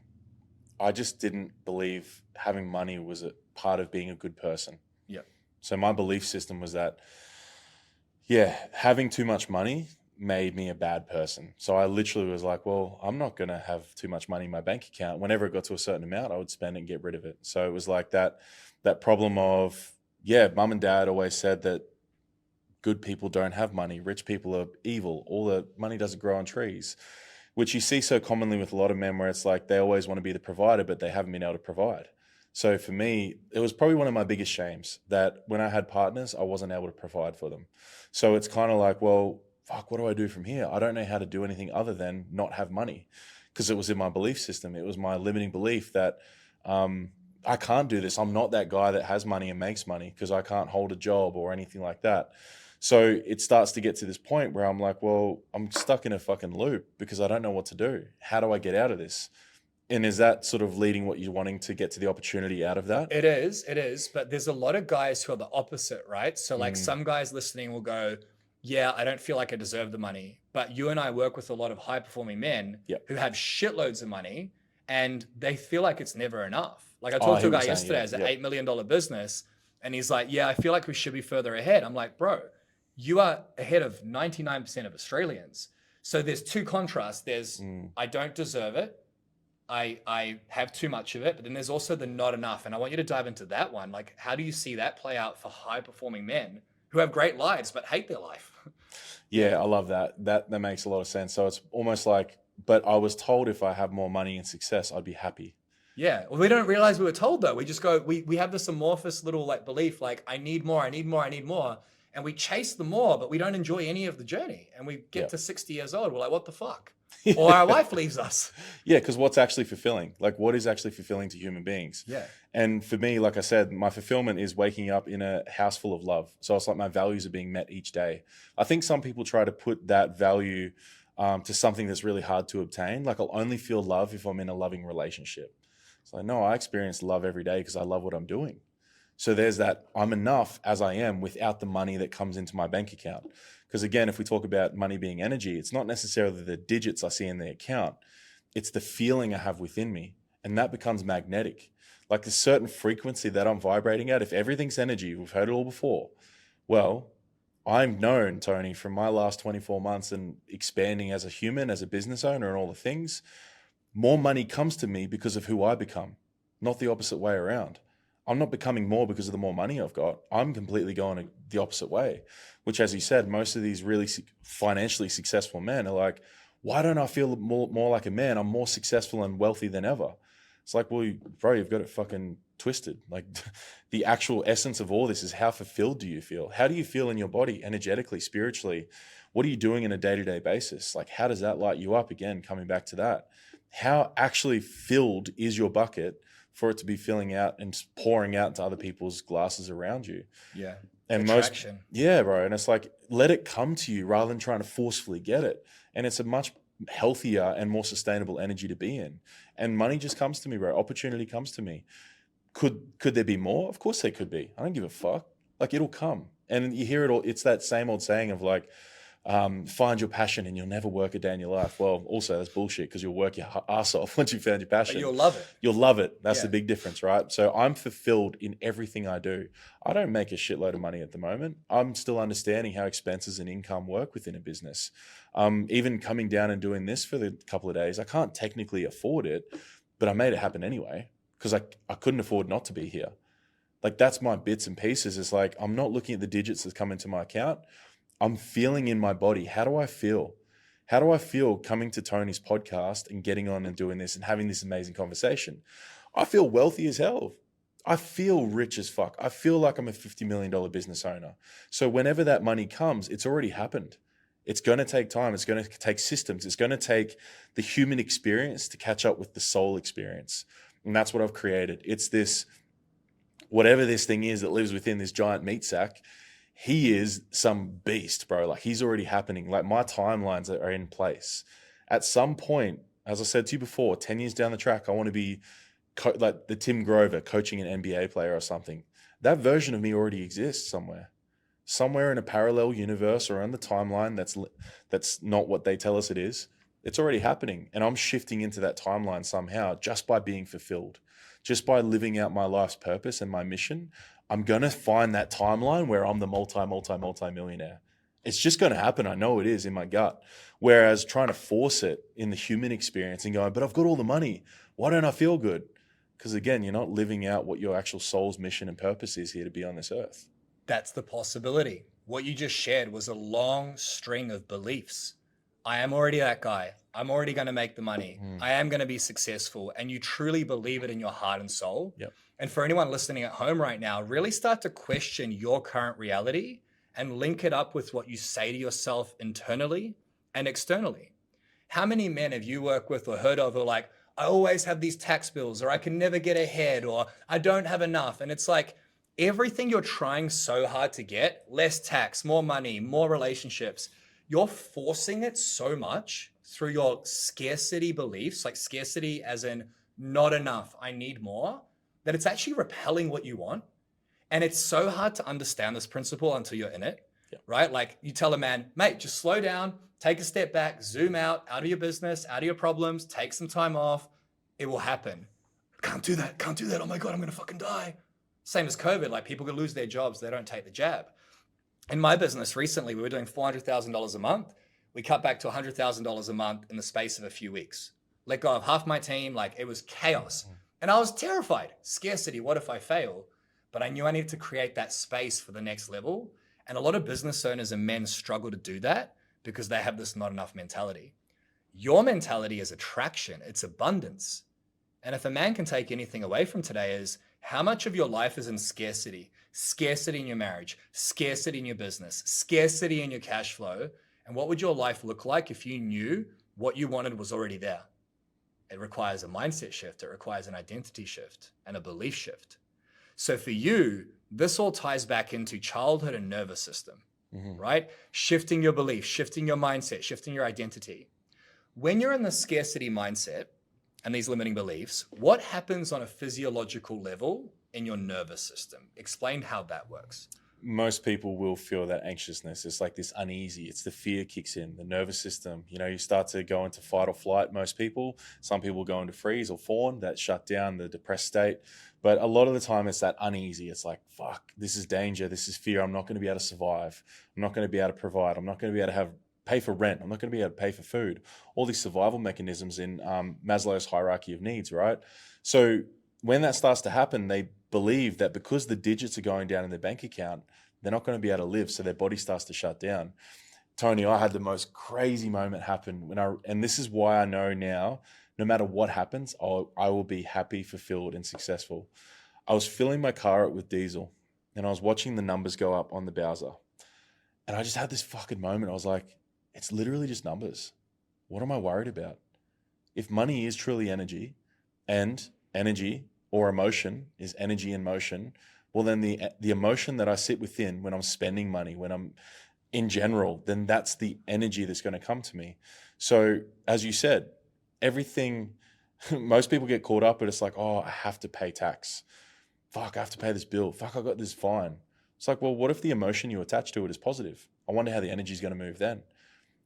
I just didn't believe having money was a part of being a good person. Yeah. So my belief system was that, yeah, having too much money made me a bad person. So I literally was like, well, I'm not going to have too much money in my bank account. Whenever it got to a certain amount, I would spend it and get rid of it. So it was like that problem of, yeah, mum and dad always said that good people don't have money. Rich people are evil. All the money doesn't grow on trees, which you see so commonly with a lot of men where it's like they always want to be the provider, but they haven't been able to provide. So for me, it was probably one of my biggest shames that when I had partners, I wasn't able to provide for them. So it's kind of like, well, fuck, what do I do from here? I don't know how to do anything other than not have money because it was in my belief system. It was my limiting belief that I can't do this. I'm not that guy that has money and makes money because I can't hold a job or anything like that. So it starts to get to this point where I'm like, well, I'm stuck in a fucking loop because I don't know what to do. How do I get out of this? And is that sort of leading what you're wanting to get to the opportunity out of that? It is. But there's a lot of guys who are the opposite, right? So like some guys listening will go, yeah, I don't feel like I deserve the money. But you and I work with a lot of high performing men who have shitloads of money and they feel like it's never enough. Like I talked to a guy yesterday as an $8 million business and he's like, yeah, I feel like we should be further ahead. I'm like, bro, you are ahead of 99% of Australians. So there's two contrasts. There's, I don't deserve it. I have too much of it, but then there's also the not enough. And I want you to dive into that one. Like, how do you see that play out for high performing men who have great lives, but hate their life? Yeah, I love that. That makes a lot of sense. So it's almost like, but I was told if I have more money and success, I'd be happy. Yeah. Well, we don't realize we were told though. We just go, we have this amorphous little like belief, like I need more, I need more, I need more. And we chase the more, but we don't enjoy any of the journey. And we get to 60 years old. We're like, what the fuck? Or our wife leaves us. Yeah, because what's actually fulfilling? Like, what is actually fulfilling to human beings? Yeah. And for me, like I said, my fulfillment is waking up in a house full of love. So it's like my values are being met each day. I think some people try to put that value to something that's really hard to obtain. Like, I'll only feel love if I'm in a loving relationship. It's like, no, I experience love every day because I love what I'm doing. So there's that I'm enough as I am without the money that comes into my bank account. Because again, if we talk about money being energy, it's not necessarily the digits I see in the account. It's the feeling I have within me. And that becomes magnetic. Like a certain frequency that I'm vibrating at, if everything's energy, we've heard it all before. Well, I'm known, Tony, from my last 24 months and expanding as a human, as a business owner and all the things, more money comes to me because of who I become, not the opposite way around. I'm not becoming more because of the more money I've got. I'm completely going the opposite way, which, as you said, most of these really financially successful men are like, why don't I feel more like a man? I'm more successful and wealthy than ever. It's like, well, bro, you've got it fucking twisted. Like the actual essence of all this is how fulfilled do you feel? How do you feel in your body, energetically, spiritually? What are you doing on a day-to-day basis? Like, how does that light you up? Again, coming back to that. How actually filled is your bucket for it to be filling out and pouring out into other people's glasses around you? Yeah. And attraction. Yeah, bro. And it's like, let it come to you rather than trying to forcefully get it. And it's a much healthier and more sustainable energy to be in. And money just comes to me, bro. Opportunity comes to me. Could there be more? Of course there could be. I don't give a fuck. Like, it'll come. And you hear it all. It's that same old saying of like, find your passion and you'll never work a day in your life. Well, also that's bullshit because you'll work your ass off once you found your passion. But you'll love it. You'll love it. That's the big difference, right? So I'm fulfilled in everything I do. I don't make a shitload of money at the moment. I'm still understanding how expenses and income work within a business. Even coming down and doing this for the couple of days, I can't technically afford it, but I made it happen anyway because I couldn't afford not to be here. Like that's my bits and pieces. It's like, I'm not looking at the digits that come into my account. I'm feeling in my body. How do I feel? How do I feel coming to Tony's podcast and getting on and doing this and having this amazing conversation? I feel wealthy as hell. I feel rich as fuck. I feel like I'm a $50 million business owner. So whenever that money comes, it's already happened. It's going to take time. It's going to take systems. It's going to take the human experience to catch up with the soul experience. And that's what I've created. It's this, whatever this thing is that lives within this giant meat sack, he is some beast, bro. Like he's already happening. Like my timelines are in place. At some point, as I said to you before, 10 years down the track, I want to be like the Tim Grover coaching an NBA player or something. That version of me already exists somewhere in a parallel universe or on the timeline that's not what they tell us it is. It's already happening. And I'm shifting into that timeline somehow just by being fulfilled, just by living out my life's purpose and my mission. I'm going to find that timeline where I'm the multi-millionaire. It's just going to happen. I know it is in my gut. Whereas trying to force it in the human experience and going, but I've got all the money. Why don't I feel good? Because again, you're not living out what your actual soul's mission and purpose is here to be on this earth. That's the possibility. What you just shared was a long string of beliefs. I am already that guy. I'm already going to make the money. I am going to be successful. And you truly believe it in your heart and soul. Yep. And for anyone listening at home right now, really start to question your current reality and link it up with what you say to yourself internally and externally. How many men have you worked with or heard of who are like, I always have these tax bills, or I can never get ahead, or I don't have enough? And it's like everything you're trying so hard to get, less tax, more money, more relationships, you're forcing it so much through your scarcity beliefs, like scarcity as in not enough, I need more, that it's actually repelling what you want. And it's so hard to understand this principle until you're in it, right? Like you tell a man, mate, just slow down, take a step back, zoom out of your business, out of your problems, take some time off. It will happen. Can't do that. Oh my God, I'm going to fucking die. Same as COVID, like people could lose their jobs. They don't take the jab. In my business recently, we were doing $400,000 a month. We cut back to $100,000 a month in the space of a few weeks. Let go of half my team. Like it was chaos. And I was terrified. Scarcity. What if I fail? But I knew I needed to create that space for the next level. And a lot of business owners and men struggle to do that because they have this not enough mentality. Your mentality is attraction. It's abundance. And if a man can take anything away from today is how much of your life is in scarcity? Scarcity in your marriage, scarcity in your business, scarcity in your cash flow. And what would your life look like if you knew what you wanted was already there? It requires a mindset shift. It requires an identity shift and a belief shift. So for you, this all ties back into childhood and nervous system, right? Shifting your belief, shifting your mindset, shifting your identity. When you're in the scarcity mindset and these limiting beliefs, what happens on a physiological level in your nervous system? Explain how that works. Most people will feel that anxiousness. It's like this uneasy. It's the fear kicks in, the nervous system. You know, you start to go into fight or flight, most people. Some people go into freeze or fawn, that shut down, the depressed state. But a lot of the time it's that uneasy. It's like, fuck, this is danger. This is fear. I'm not going to be able to survive. I'm not going to be able to provide. I'm not going to be able to pay for rent. I'm not going to be able to pay for food. All these survival mechanisms in Maslow's hierarchy of needs, right? So when that starts to happen, they believe that because the digits are going down in their bank account, they're not going to be able to live. So their body starts to shut down. Tony, I had the most crazy moment happen and this is why I know now, no matter what happens, I will be happy, fulfilled, and successful. I was filling my car up with diesel and I was watching the numbers go up on the Bowser. And I just had this fucking moment. I was like, it's literally just numbers. What am I worried about? If money is truly energy, and energy or emotion is energy in motion, well, then the emotion that I sit within when I'm spending money, when I'm in general, then that's the energy that's going to come to me. So as you said, everything, most people get caught up, but it's like, oh, I have to pay tax. Fuck, I have to pay this bill. Fuck, I got this fine. It's like, well, what if the emotion you attach to it is positive? I wonder how the energy is going to move then.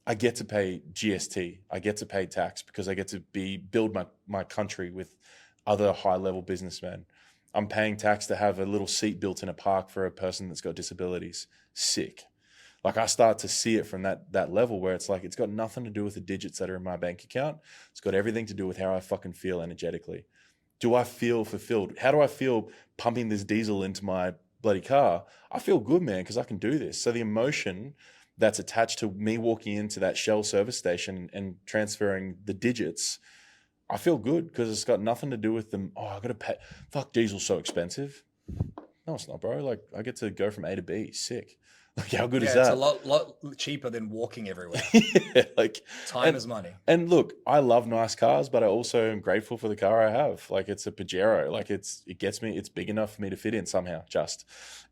I get to pay GST. I get to pay tax because I get to build my country with other high-level businessmen. I'm paying tax to have a little seat built in a park for a person that's got disabilities. Sick. Like I start to see it from that level where it's like, it's got nothing to do with the digits that are in my bank account. It's got everything to do with how I fucking feel energetically. Do I feel fulfilled? How do I feel pumping this diesel into my bloody car? I feel good, man, because I can do this. So the emotion that's attached to me walking into that Shell service station and transferring the digits, I feel good because it's got nothing to do with them. Oh, I got to pay. Fuck, diesel's so expensive. No, it's not, bro. Like I get to go from A to B. Sick. Like how good is Yeah, that? it's a lot cheaper than walking everywhere. Yeah, like Time is money. and look, I love nice cars, but I also am grateful for the car I have. Like it's a Pajero. Like it gets me, it's big enough for me to fit in somehow, just.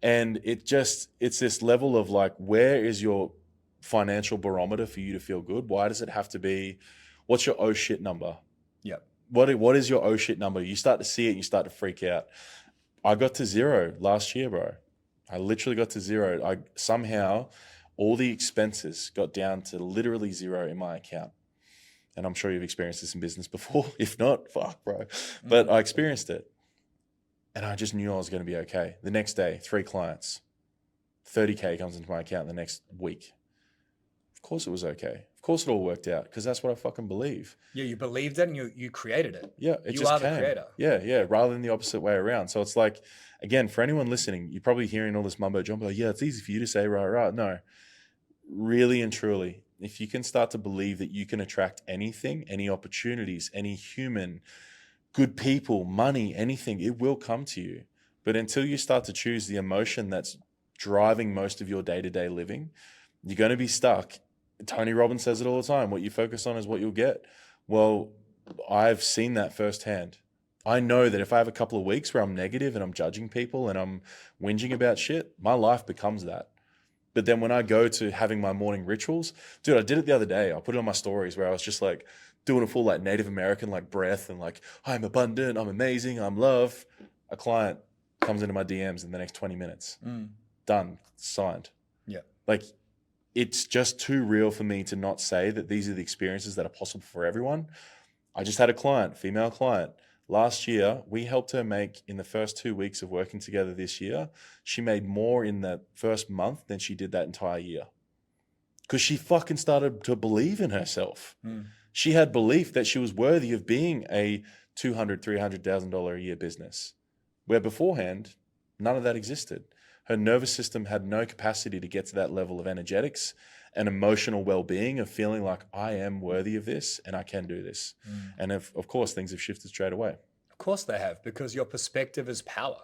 And it's this level of like, where is your financial barometer for you to feel good? Why does it have to be, what's your oh shit number? Yep. What is your oh shit number? You start to see it, you start to freak out. I got to zero last year, bro. I literally got to zero. I somehow all the expenses got down to literally zero in my account. And I'm sure you've experienced this in business before. If not, fuck, bro. But I experienced it. And I just knew I was going to be okay. The next day, 3 clients, 30K comes into my account the next week. Of course it was okay. Of course it all worked out because that's what I fucking believe. Yeah, you believed it and you created it. Yeah, you are the creator. Yeah, rather than the opposite way around. So it's like, again, for anyone listening, you're probably hearing all this mumbo jumbo. Like, yeah, it's easy for you to say, right. No, really and truly, if you can start to believe that you can attract anything, any opportunities, any human, good people, money, anything, it will come to you. But until you start to choose the emotion that's driving most of your day-to-day living, you're going to be stuck. Tony Robbins says it all the time. What you focus on is what you'll get. Well, I've seen that firsthand. I know that if I have a couple of weeks where I'm negative and I'm judging people and I'm whinging about shit, my life becomes that. But then when I go to having my morning rituals, dude, I did it the other day. I put it on my stories where I was just like doing a full like Native American like breath and like, I'm abundant, I'm amazing, I'm love. A client comes into my DMs in the next 20 minutes. Done, signed. Yeah. Like, it's just too real for me to not say that these are the experiences that are possible for everyone. I just had a client, female client. Last year, we helped her make, in the first 2 weeks of working together this year, she made more in the first month than she did that entire year. Because she fucking started to believe in herself. She had belief that she was worthy of being a $200,000, $300,000 a year business, where beforehand, none of that existed. Her nervous system had no capacity to get to that level of energetics and emotional well-being of feeling like I am worthy of this and I can do this. And of course, things have shifted straight away. Of course they have, because your perspective is power.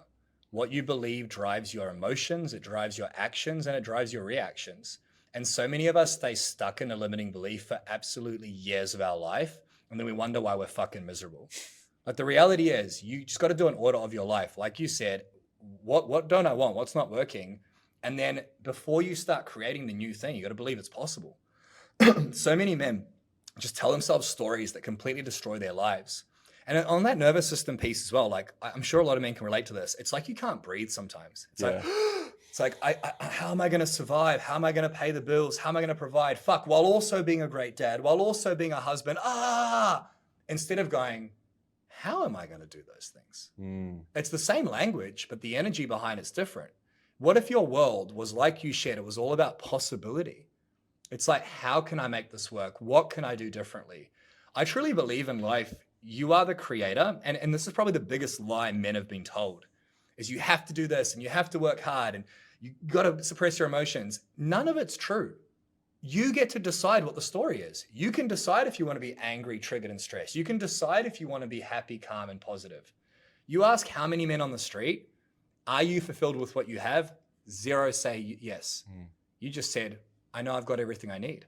What you believe drives your emotions, it drives your actions, and it drives your reactions. And so many of us stay stuck in a limiting belief for absolutely years of our life, and then we wonder why we're fucking miserable. Like the reality is, you just got to do an audit of your life. Like you said, what don't I want? What's not working? And then before you start creating the new thing, you got to believe it's possible. So many men just tell themselves stories that completely destroy their lives. And on that nervous system piece as well, like I'm sure a lot of men can relate to this. It's like you can't breathe sometimes. It's like, how am I going to survive? How am I going to pay the bills? How am I going to provide? Fuck, while also being a great dad, while also being a husband. Instead of going, how am I going to do those things? It's the same language, but the energy behind it's different. What if your world was like you shared? It was all about possibility. It's like, how can I make this work? What can I do differently? I truly believe in life, you are the creator. And this is probably the biggest lie men have been told, is you have to do this and you have to work hard and you got to suppress your emotions. None of it's true. You get to decide what the story is. You can decide if you want to be angry, triggered, and stressed. You can decide if you want to be happy, calm, and positive. You ask how many men on the street, are you fulfilled with what you have? 0 say yes. You just said, I know I've got everything I need.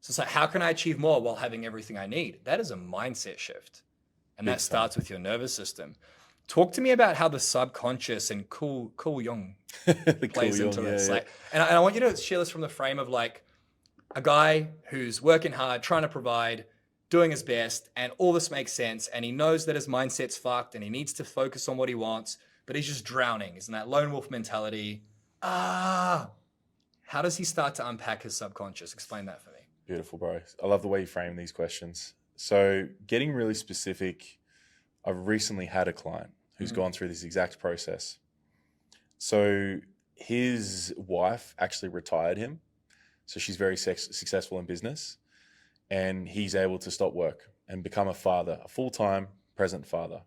So it's like, how can I achieve more while having everything I need? That is a mindset shift. And that starts with your nervous system. Talk to me about how the subconscious and cool young plays into this. Like, and I want you to share this from the frame of like a guy who's working hard, trying to provide, doing his best, and all this makes sense. And he knows that his mindset's fucked and he needs to focus on what he wants, but he's just drowning. He's in that lone wolf mentality. How does he start to unpack his subconscious? Explain that for me. Beautiful, bro. I love the way you frame these questions. So getting really specific, I've recently had a client who's gone through this exact process. So his wife actually retired him So she's very successful in business, and he's able to stop work and become a father, a full-time present father.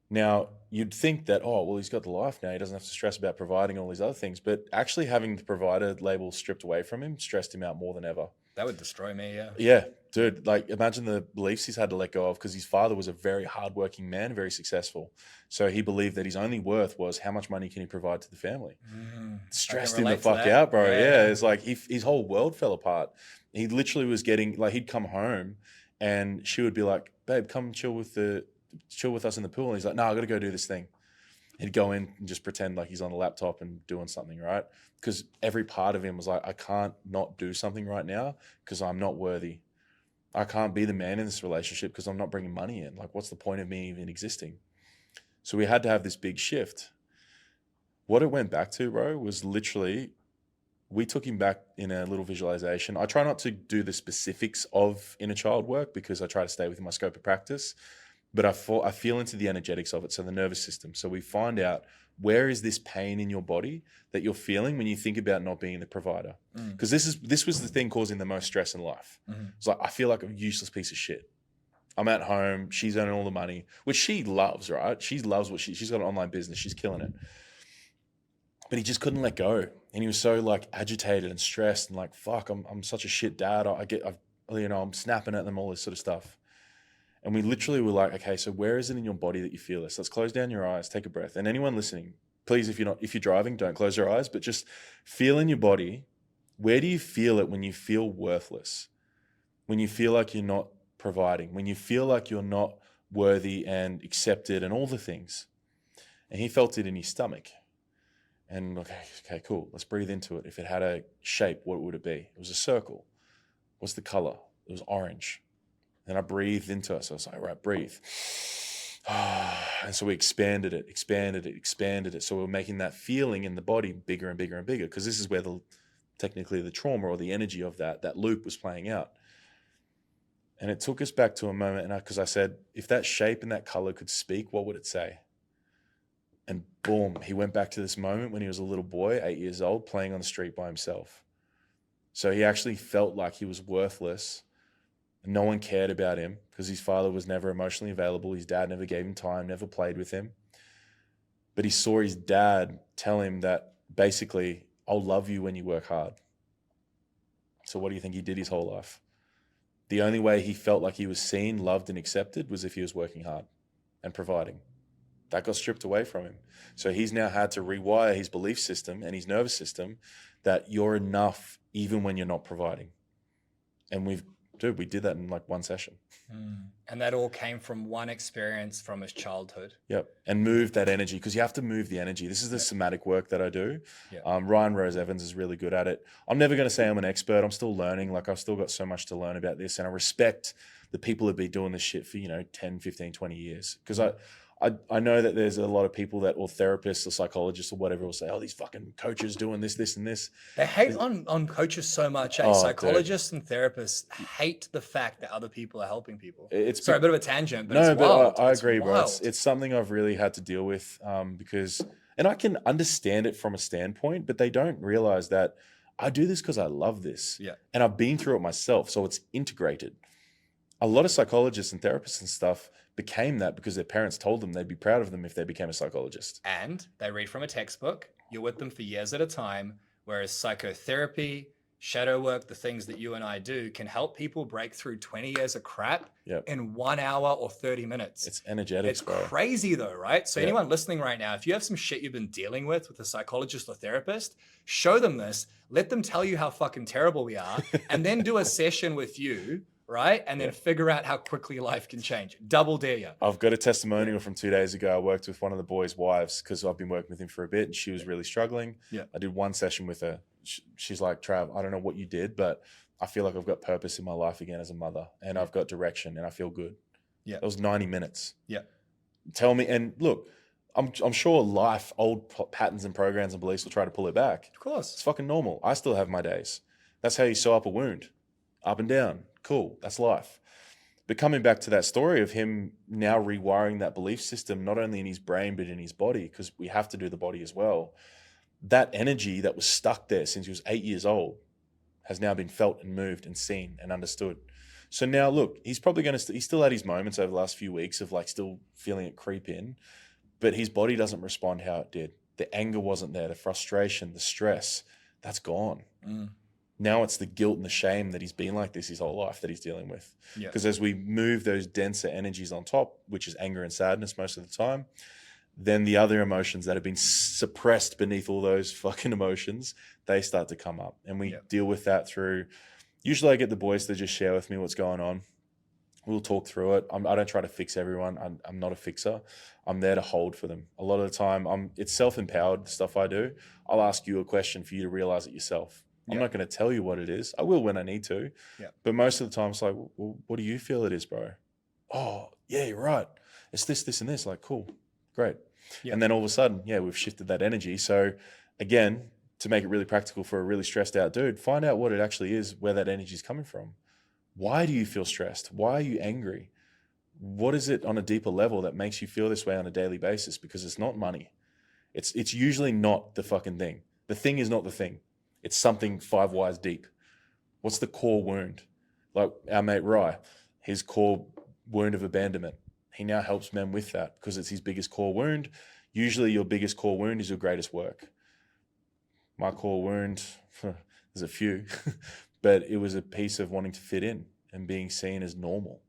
Now, you'd think that, oh, well, he's got the life now. He doesn't have to stress about providing all these other things. But actually having the provider label stripped away from him stressed him out more than ever. That would destroy me, yeah. Yeah, dude. Like, imagine the beliefs he's had to let go of, because his father was a very hardworking man, very successful. So he believed that his only worth was how much money can he provide to the family. Stressed him the fuck out, bro. Yeah, it's like his whole world fell apart. He literally was getting, like, he'd come home and she would be like, babe, come chill with us in the pool. And he's like, no, I got to go do this thing. He'd go in and just pretend like he's on a laptop and doing something, right? Because every part of him was like, I can't not do something right now because I'm not worthy. I can't be the man in this relationship because I'm not bringing money in. Like, what's the point of me even existing? So we had to have this big shift. What it went back to, bro, was literally, we took him back in a little visualization. I try not to do the specifics of inner child work because I try to stay within my scope of practice. But I feel into the energetics of it, so the nervous system. So we find out, where is this pain in your body that you're feeling when you think about not being the provider? Because this was the thing causing the most stress in life. It's like, I feel like a useless piece of shit. I'm at home, she's earning all the money, which she loves, right? She loves what she's got an online business, she's killing it. But he just couldn't let go, and he was so like agitated and stressed and like, fuck, I'm such a shit dad. I'm snapping at them, all this sort of stuff. And we literally were like, okay, so where is it in your body that you feel this? Let's close down your eyes, take a breath. And anyone listening, please, if you're driving, don't close your eyes, but just feel in your body. Where do you feel it when you feel worthless? When you feel like you're not providing, when you feel like you're not worthy and accepted and all the things. And he felt it in his stomach. And okay, cool. Let's breathe into it. If it had a shape, what would it be? It was a circle. What's the color? It was orange. Then I breathed into it. So I was like, right, breathe. And so we expanded it. So we're making that feeling in the body bigger and bigger and bigger, because this is where technically the trauma or the energy of that loop was playing out. And it took us back to a moment, and because I said, if that shape and that color could speak, what would it say? And boom, he went back to this moment when he was a little boy, 8 years old, playing on the street by himself. So he actually felt like he was worthless. No one cared about him because his father was never emotionally available. His dad never gave him time, never played with him. But he saw his dad tell him that basically, I'll love you when you work hard. So what do you think he did his whole life? The only way he felt like he was seen, loved, and accepted was if he was working hard and providing. That got stripped away from him. So he's now had to rewire his belief system and his nervous system that you're enough even when you're not providing. And we did that in like one session. And that all came from one experience from his childhood. Yep. And move that energy, because you have to move the energy. This is the somatic work that I do. Ryan Rose Evans is really good at it. I'm never going to say I'm an expert. I'm still learning. Like, I've still got so much to learn about this. And I respect the people who've been doing this shit for, 10, 15, 20 years. Because I know that there's a lot of people that, or therapists or psychologists or whatever, will say, oh, these fucking coaches doing this, this, and this. They hate on coaches so much. Psychologists and therapists hate the fact that other people are helping people. Sorry, a bit of a tangent, but it's wild. But I agree, bro. It's something I've really had to deal with because, and I can understand it from a standpoint, but they don't realize that I do this because I love this. Yeah. And I've been through it myself, so it's integrated. A lot of psychologists and therapists and stuff became that because their parents told them they'd be proud of them if they became a psychologist. And they read from a textbook. You're with them for years at a time, whereas psychotherapy, shadow work, the things that you and I do can help people break through 20 years of crap in 1 hour or 30 minutes. It's energetics, bro. It's crazy though, right? So anyone listening right now, if you have some shit you've been dealing with a psychologist or therapist, show them this, let them tell you how fucking terrible we are, and then do a session with you, right? And then figure out how quickly life can change. Double dare you. I've got a testimonial from 2 days ago. I worked with one of the boys' wives because I've been working with him for a bit, and she was really struggling. Yeah. I did one session with her. She's like, Trav, I don't know what you did, but I feel like I've got purpose in my life again as a mother, and I've got direction, and I feel good. Yeah. It was 90 minutes. Yeah. Tell me, and look, I'm sure life, old patterns and programs and beliefs will try to pull it back. Of course. It's fucking normal. I still have my days. That's how you sew up a wound. Up and down. Cool. That's life. But coming back to that story of him now rewiring that belief system, not only in his brain, but in his body, because we have to do the body as well. That energy that was stuck there since he was 8 years old, has now been felt and moved and seen and understood. So now look, he's probably going to, he's still had his moments over the last few weeks of like still feeling it creep in, but his body doesn't respond how it did. The anger wasn't there, the frustration, the stress, that's gone. Now it's the guilt and the shame that he's been like this his whole life that he's dealing with. Because as we move those denser energies on top, which is anger and sadness most of the time, then the other emotions that have been suppressed beneath all those fucking emotions, they start to come up. And we deal with that through, usually I get the boys to just share with me what's going on. We'll talk through it. I don't try to fix everyone. I'm not a fixer. I'm there to hold for them. A lot of the time, it's self-empowered, the stuff I do. I'll ask you a question for you to realize it yourself. I'm not going to tell you what it is. I will when I need to. But most of the time, it's like, well, what do you feel it is, bro? Oh, yeah, you're right. It's this, this, and this. Like, cool, great. And then all of a sudden, we've shifted that energy. So again, to make it really practical for a really stressed out dude, find out what it actually is, where that energy is coming from. Why do you feel stressed? Why are you angry? What is it on a deeper level that makes you feel this way on a daily basis? Because it's not money. It's usually not the fucking thing. The thing is not the thing. It's something 5 wires deep. What's the core wound? Like our mate Rye, his core wound of abandonment. He now helps men with that because it's his biggest core wound. Usually your biggest core wound is your greatest work. My core wound, there's a few, but it was a piece of wanting to fit in and being seen as normal.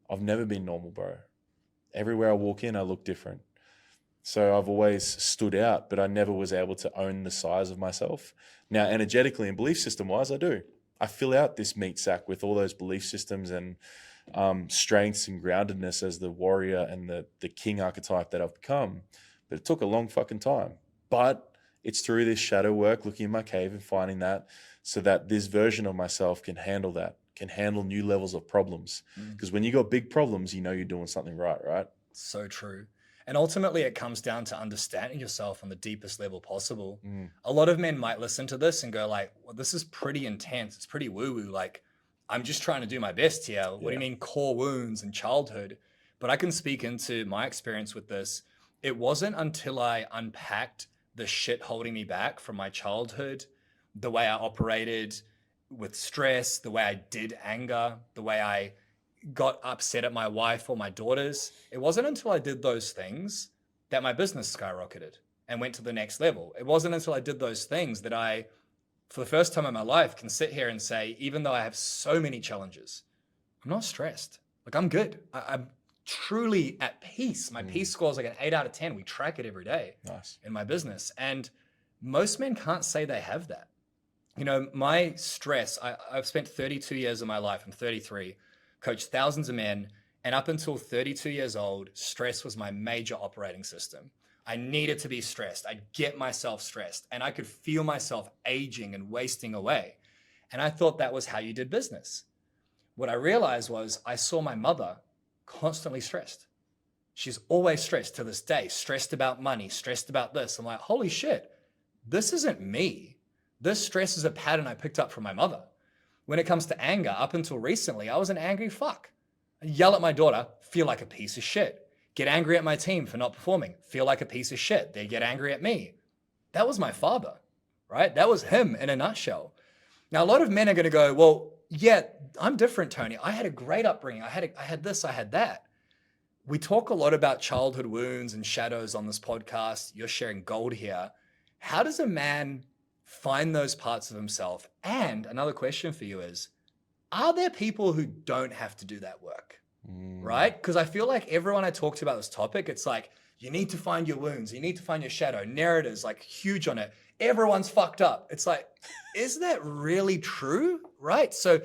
I've never been normal, bro. Everywhere I walk in, I look different. So I've always stood out, but I never was able to own the size of myself. Now, energetically and belief system-wise, I do. I fill out this meat sack with all those belief systems and strengths and groundedness as the warrior and the king archetype that I've become. But it took a long fucking time. But it's through this shadow work, looking in my cave and finding that so that this version of myself can handle that, can handle new levels of problems. Because when you got big problems, you know you're doing something right? So true. And ultimately, it comes down to understanding yourself on the deepest level possible. A lot of men might listen to this and go like, well, this is pretty intense. It's pretty woo-woo. Like, I'm just trying to do my best here. What do you mean core wounds and childhood? But I can speak into my experience with this. It wasn't until I unpacked the shit holding me back from my childhood, the way I operated with stress, the way I did anger, the way I got upset at my wife or my daughters. It wasn't until I did those things that my business skyrocketed and went to the next level. It wasn't until I did those things that I, for the first time in my life, can sit here and say, even though I have so many challenges, I'm not stressed. Like, I'm good. I'm truly at peace. My peace score is like an 8 out of 10. We track it every day in my business. And most men can't say they have that. You know, my stress, I've spent 32 years of my life. I'm 33, coached thousands of men. And up until 32 years old, stress was my major operating system. I needed to be stressed. I'd get myself stressed and I could feel myself aging and wasting away. And I thought that was how you did business. What I realized was I saw my mother constantly stressed. She's always stressed to this day, stressed about money, stressed about this. I'm like, holy shit, this isn't me. This stress is a pattern I picked up from my mother. When it comes to anger, up until recently, I was an angry fuck. I yell at my daughter, feel like a piece of shit. Get angry at my team for not performing, feel like a piece of shit. They get angry at me. That was my father, right? That was him in a nutshell. Now, a lot of men are going to go, well, yeah, I'm different, Tony. I had a great upbringing. I had this, I had that. We talk a lot about childhood wounds and shadows on this podcast. You're sharing gold here. How does a man find those parts of himself? And another question for you is, are there people who don't have to do that work? Right? Because I feel like everyone I talk to about this topic, it's like, you need to find your wounds. You need to find your shadow. Narratives like huge on it. Everyone's fucked up. It's like, is that really true? Right? So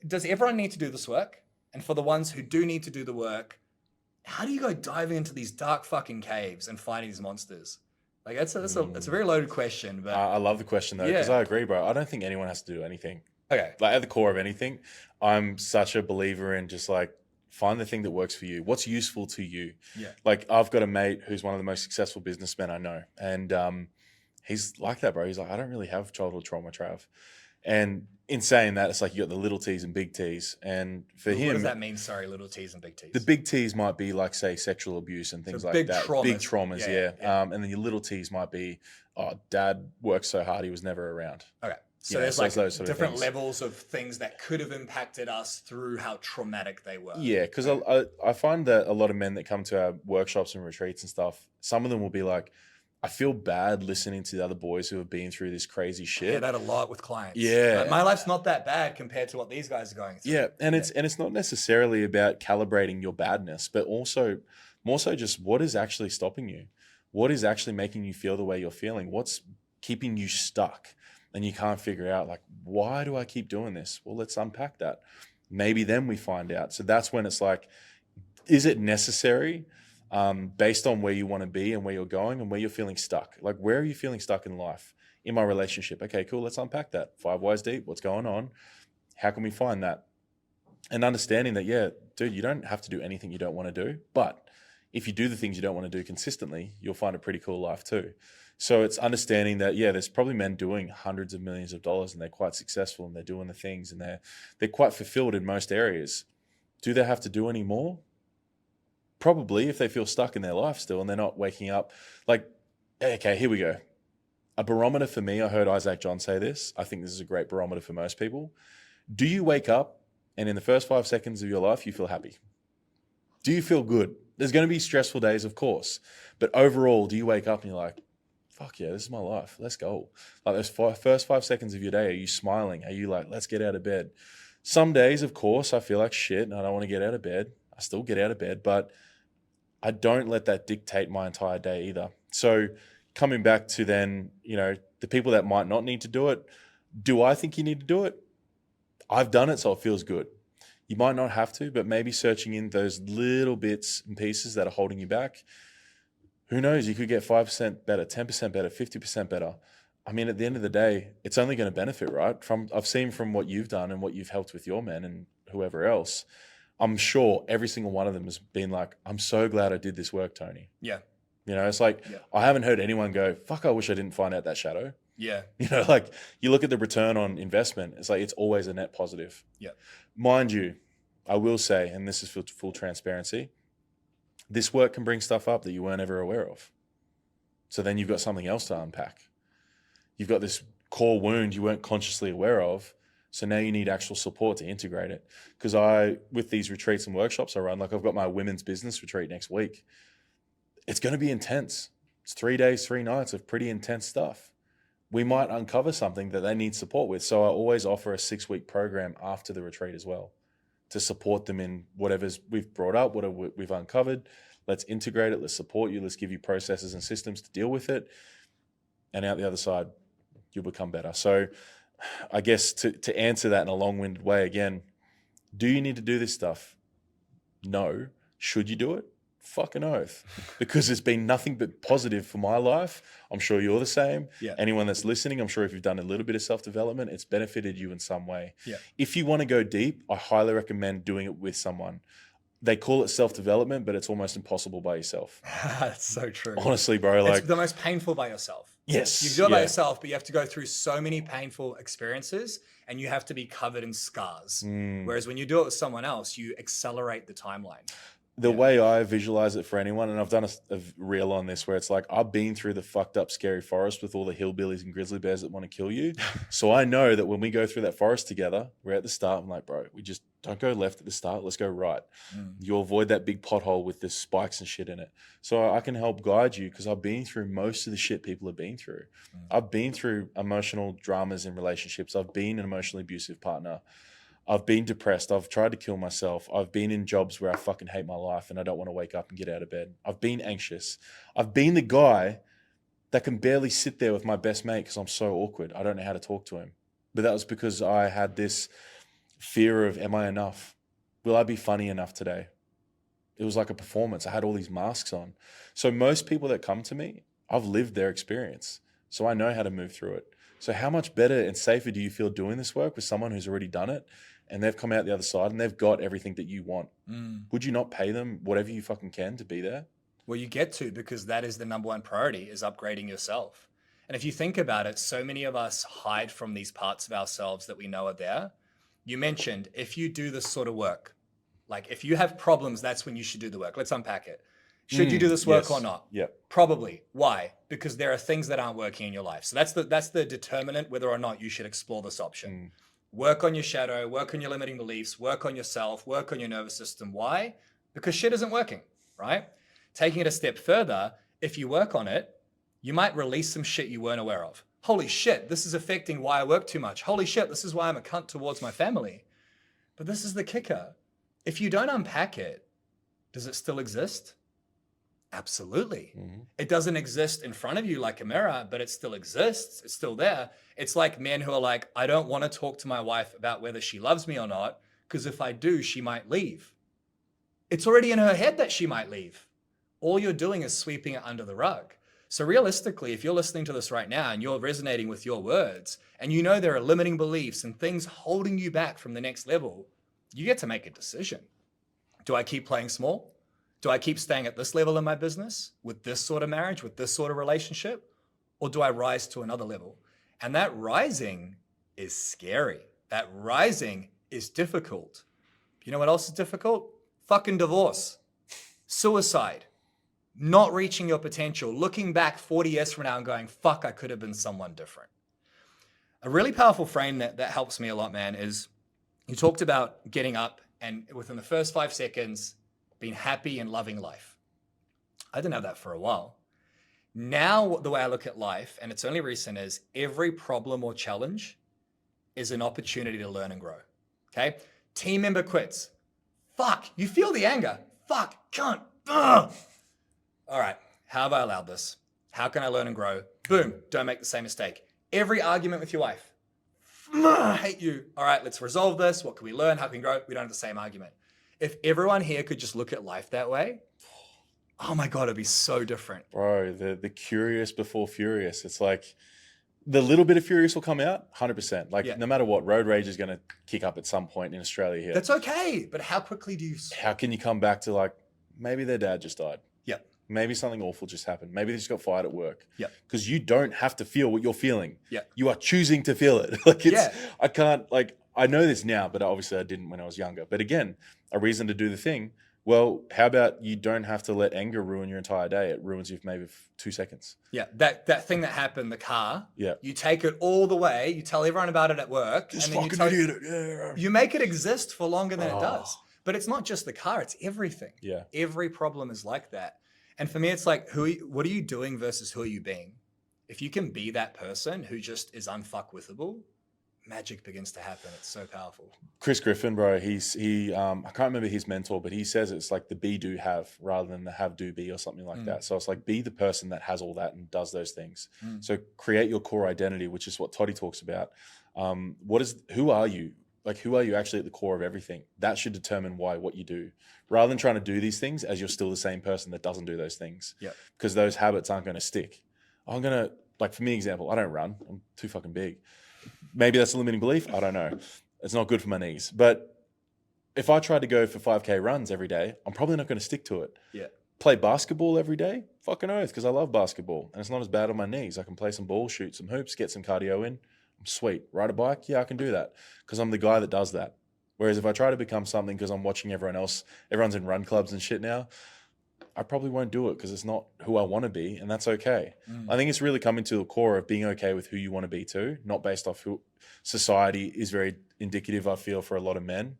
does everyone need to do this work? And for the ones who do need to do the work, how do you go diving into these dark fucking caves and finding these monsters? Like it's a very loaded question. But I love the question though, because I agree, bro. I don't think anyone has to do anything. Okay. Like at the core of anything, I'm such a believer in just like, find the thing that works for you. What's useful to you? Yeah. Like I've got a mate who's one of the most successful businessmen I know. And he's like that, bro. He's like, I don't really have childhood trauma, Trav. And in saying that, it's like you got the little T's and big T's. And for him... What does that mean? Sorry, little T's and big T's. The big T's might be like, say, sexual abuse and things like that. Traumas. Big traumas, yeah. And then your little T's might be, oh, dad worked so hard, he was never around. Okay. So know, there's so like it's those sort of different things. levels of things that could have impacted us through how traumatic they were. Yeah, because I find that a lot of men that come to our workshops and retreats and stuff, some of them will be like, I feel bad listening to the other boys who have been through this crazy I hear shit. that a lot with clients. Like, Yeah, my life's not that bad compared to what these guys are going through. yeah, and it's not necessarily about calibrating your badness, but also more so just what is actually stopping you, what is actually making you feel the way you're feeling, what's keeping you stuck, and you can't figure out like why do I keep doing this? Well, let's unpack that. Maybe then we find out. So that's when it's like, is it necessary? Based on where you want to be and where you're going and where you're feeling stuck. Like, where are you feeling stuck in life? In my relationship. Okay, cool. Let's unpack that. 5 whys deep. What's going on? How can we find that? And understanding that, yeah, dude, you don't have to do anything you don't want to do. But if you do the things you don't want to do consistently, you'll find a pretty cool life too. So it's understanding that, yeah, there's probably men doing hundreds of millions of dollars and they're quite successful and they're doing the things and they're quite fulfilled in most areas. Do they have to do any more? Probably, if they feel stuck in their life still and they're not waking up. Like, okay, here we go. A barometer for me, I heard Isaac John say this. I think this is a great barometer for most people. Do you wake up and in the first 5 seconds of your life, you feel happy? Do you feel good? There's going to be stressful days, of course. But overall, do you wake up and you're like, fuck yeah, this is my life. Let's go. Like those first 5 seconds of your day, are you smiling? Are you like, let's get out of bed? Some days, of course, I feel like shit and I don't want to get out of bed. I still get out of bed, but I don't let that dictate my entire day either. So coming back to then, the people that might not need to do it, do I think you need to do it? I've done it, so it feels good. You might not have to, but maybe searching in those little bits and pieces that are holding you back, who knows? You could get 5% better, 10% better, 50% better. I mean, at the end of the day, it's only going to benefit, right? I've seen from what you've done and what you've helped with your men and whoever else, I'm sure every single one of them has been like, I'm so glad I did this work, Tony. Yeah. It's like, I haven't heard anyone go, fuck, I wish I didn't find out that shadow. Yeah. Like you look at the return on investment, it's like, it's always a net positive. Yeah. Mind you, I will say, and this is for full transparency, this work can bring stuff up that you weren't ever aware of. So then you've got something else to unpack. You've got this core wound you weren't consciously aware of. So now you need actual support to integrate it. Because with these retreats and workshops I run, like I've got my women's business retreat next week. It's going to be intense. It's 3 days, 3 nights of pretty intense stuff. We might uncover something that they need support with. So I always offer a 6-week program after the retreat as well to support them in whatever's we've brought up, whatever we've uncovered. Let's integrate it. Let's support you. Let's give you processes and systems to deal with it. And out the other side, you'll become better. So I guess to answer that in a long-winded way again, do you need to do this stuff? No. Should you do it? Fucking oath. Because it's been nothing but positive for my life. I'm sure you're the same. Yeah. Anyone that's listening, I'm sure if you've done a little bit of self-development, it's benefited you in some way. Yeah. If you want to go deep, I highly recommend doing it with someone. They call it self-development, but it's almost impossible by yourself. That's so true. Honestly, bro. Like, it's the most painful by yourself. Yes. You do it by yourself, but you have to go through so many painful experiences and you have to be covered in scars. Whereas when you do it with someone else, you accelerate the timeline. The way I visualize it for anyone, and I've done a reel on this where it's like, I've been through the fucked up scary forest with all the hillbillies and grizzly bears that want to kill you. So I know that when we go through that forest together, we're at the start. I'm like, bro, we just don't go left at the start. Let's go right. You'll avoid that big pothole with the spikes and shit in it. So I can help guide you because I've been through most of the shit people have been through. I've been through emotional dramas in relationships. I've been an emotionally abusive partner. I've been depressed. I've tried to kill myself. I've been in jobs where I fucking hate my life and I don't want to wake up and get out of bed. I've been anxious. I've been the guy that can barely sit there with my best mate because I'm so awkward. I don't know how to talk to him. But that was because I had this fear of, am I enough? Will I be funny enough today? It was like a performance. I had all these masks on. So most people that come to me, I've lived their experience. So I know how to move through it. So how much better and safer do you feel doing this work with someone who's already done it and they've come out the other side and they've got everything that you want? Would you not pay them whatever you fucking can to be there? Well, you get to, because that is the number one priority, is upgrading yourself. And if you think about it, so many of us hide from these parts of ourselves that we know are there. You mentioned if you do this sort of work, like if you have problems, that's when you should do the work. Let's unpack it. Should you do this work or Yes. not? Yeah. Probably. Why? Because there are things that aren't working in your life. So that's the determinant whether or not you should explore this option. Work on your shadow, work on your limiting beliefs, work on yourself, work on your nervous system. Why? Because shit isn't working, right? Taking it a step further, if you work on it, you might release some shit you weren't aware of. Holy shit, this is affecting why I work too much. Holy shit, this is why I'm a cunt towards my family. But this is the kicker. If you don't unpack it, does it still exist? Absolutely. It doesn't exist in front of you like a mirror, but it still exists. It's still there. It's like men who are like, I don't want to talk to my wife about whether she loves me or not, because if I do, she might leave. It's already in her head that she might leave. All you're doing is sweeping it under the rug. So realistically, if you're listening to this right now and you're resonating with your words, and you know there are limiting beliefs and things holding you back from the next level, you get to make a decision. Do I keep playing small? Do I keep staying at this level in my business with this sort of marriage, with this sort of relationship? Or do I rise to another level? And that rising is scary. That rising is difficult. You know what else is difficult? Fucking divorce, suicide, not reaching your potential, looking back 40 years from now and going, fuck, I could have been someone different. A really powerful frame that helps me a lot, man, is you talked about getting up and within the first 5 seconds, being happy and loving life. I didn't have that for a while. Now, the way I look at life, and it's only recent, is every problem or challenge is an opportunity to learn and grow. Okay? Team member quits. Fuck, you feel the anger. Fuck, cunt. Ugh. All right, how have I allowed this? How can I learn and grow? Boom, don't make the same mistake. Every argument with your wife. I hate you. All right, let's resolve this. What can we learn? How can we grow? We don't have the same argument. If everyone here could just look at life that way, oh my God, it'd be so different. Bro, the curious before furious. It's like the little bit of furious will come out 100%. Like no matter what, road rage is going to kick up at some point in Australia here. That's okay. But how quickly do you... How can you come back to like, maybe their dad just died. Yeah. Maybe something awful just happened. Maybe they just got fired at work. Yeah. Because you don't have to feel what you're feeling. Yeah. You are choosing to feel it. Like it's, I can't, like, I know this now, but obviously I didn't when I was younger. But again, a reason to do the thing. Well, how about you don't have to let anger ruin your entire day? It ruins you for maybe 2 seconds. Yeah, that thing that happened, the car. Yeah. You take it all the way. You tell everyone about it at work. Just and then fucking idiot. Yeah. You make it exist for longer than it does. But it's not just the car. It's everything. Yeah. Every problem is like that. And for me, it's like, what are you doing versus who are you being? If you can be that person who just is unfuckwithable, magic begins to happen. It's so powerful. Chris Griffin, bro, I can't remember his mentor, but he says it's like the be, do, have rather than the have, do, be or something like that. So it's like be the person that has all that and does those things. So create your core identity, which is what Toddy talks about. Who are you? Like, who are you actually at the core of everything? That should determine what you do, rather than trying to do these things as you're still the same person that doesn't do those things. Yeah. Because those habits aren't going to stick. Like for me, example, I don't run. I'm too fucking big. Maybe that's a limiting belief. I don't know. It's not good for my knees. But if I tried to go for 5K runs every day, I'm probably not going to stick to it. Yeah. Play basketball every day? Fucking oath, because I love basketball. And it's not as bad on my knees. I can play some ball, shoot some hoops, get some cardio in. I'm sweet. Ride a bike? Yeah, I can do that because I'm the guy that does that. Whereas if I try to become something because I'm watching everyone else, everyone's in run clubs and shit now, I probably won't do it because it's not who I want to be, and that's okay. I think it's really coming to the core of being okay with who you want to be too, not based off who. Society is very indicative, I feel, for a lot of men.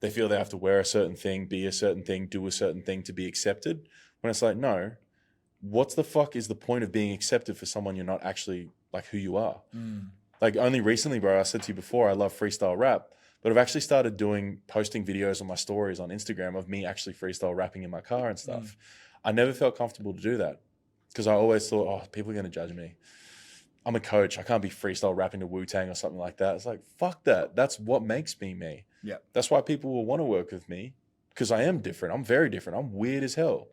They feel they have to wear a certain thing, be a certain thing, do a certain thing to be accepted. When it's like, no, what's the fuck is the point of being accepted for someone you're not actually like who you are? Like only recently, bro, I said to you before, I love freestyle rap. But I've actually started posting videos on my stories on Instagram of me actually freestyle rapping in my car and stuff. I never felt comfortable to do that because I always thought, oh, people are going to judge me. I'm a coach. I can't be freestyle rapping to Wu-Tang or something like that. It's like, fuck that. That's what makes me me. Yeah. That's why people will want to work with me because I am different. I'm very different. I'm weird as hell.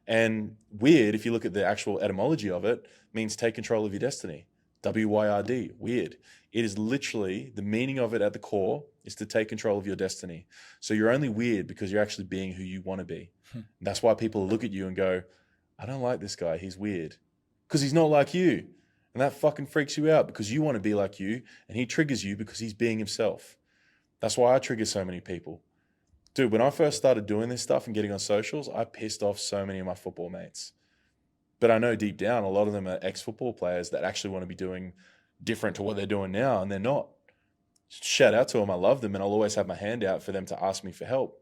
And weird, if you look at the actual etymology of it, means take control of your destiny. W-Y-R-D, weird. It is literally, the meaning of it at the core is to take control of your destiny. So you're only weird because you're actually being who you want to be. That's why people look at you and go, I don't like this guy, he's weird. Because he's not like you. And that fucking freaks you out because you want to be like you and he triggers you because he's being himself. That's why I trigger so many people. Dude, when I first started doing this stuff and getting on socials, I pissed off so many of my football mates. But I know deep down, a lot of them are ex-football players that actually want to be doing different to what they're doing now, and they're not. Shout out to them. I love them, and I'll always have my hand out for them to ask me for help.